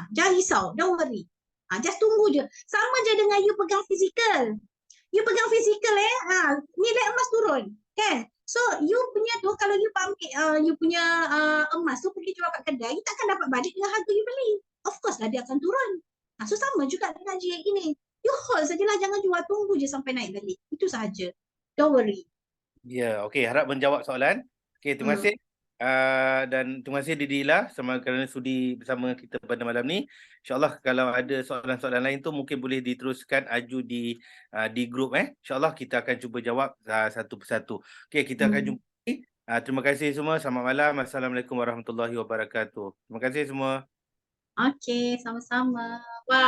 Jangan risau, don't worry. Just tunggu je. Sama je dengan you pegang fizikal. You pegang fizikal nilai emas turun, kan? So you punya tu kalau you ambil you punya emas tu pergi jual kat kedai, you takkan dapat balik dengan harga you beli. Of course lah dia akan turun. So sama juga dengan JAE ini. You hold sajalah, jangan jual, tunggu je sampai naik balik. Itu sahaja. Don't worry. Ya, okey, harap menjawab soalan. Okey, terima kasih. Dan terima kasih Didila kerana sudi bersama kita pada malam ni. InsyaAllah kalau ada soalan-soalan lain tu mungkin boleh diteruskan aju di grup. InsyaAllah kita akan cuba jawab satu persatu. Okey, kita akan jumpa lagi. Terima kasih semua. Selamat malam. Assalamualaikum warahmatullahi wabarakatuh. Terima kasih semua. Okey, sama-sama. Bye.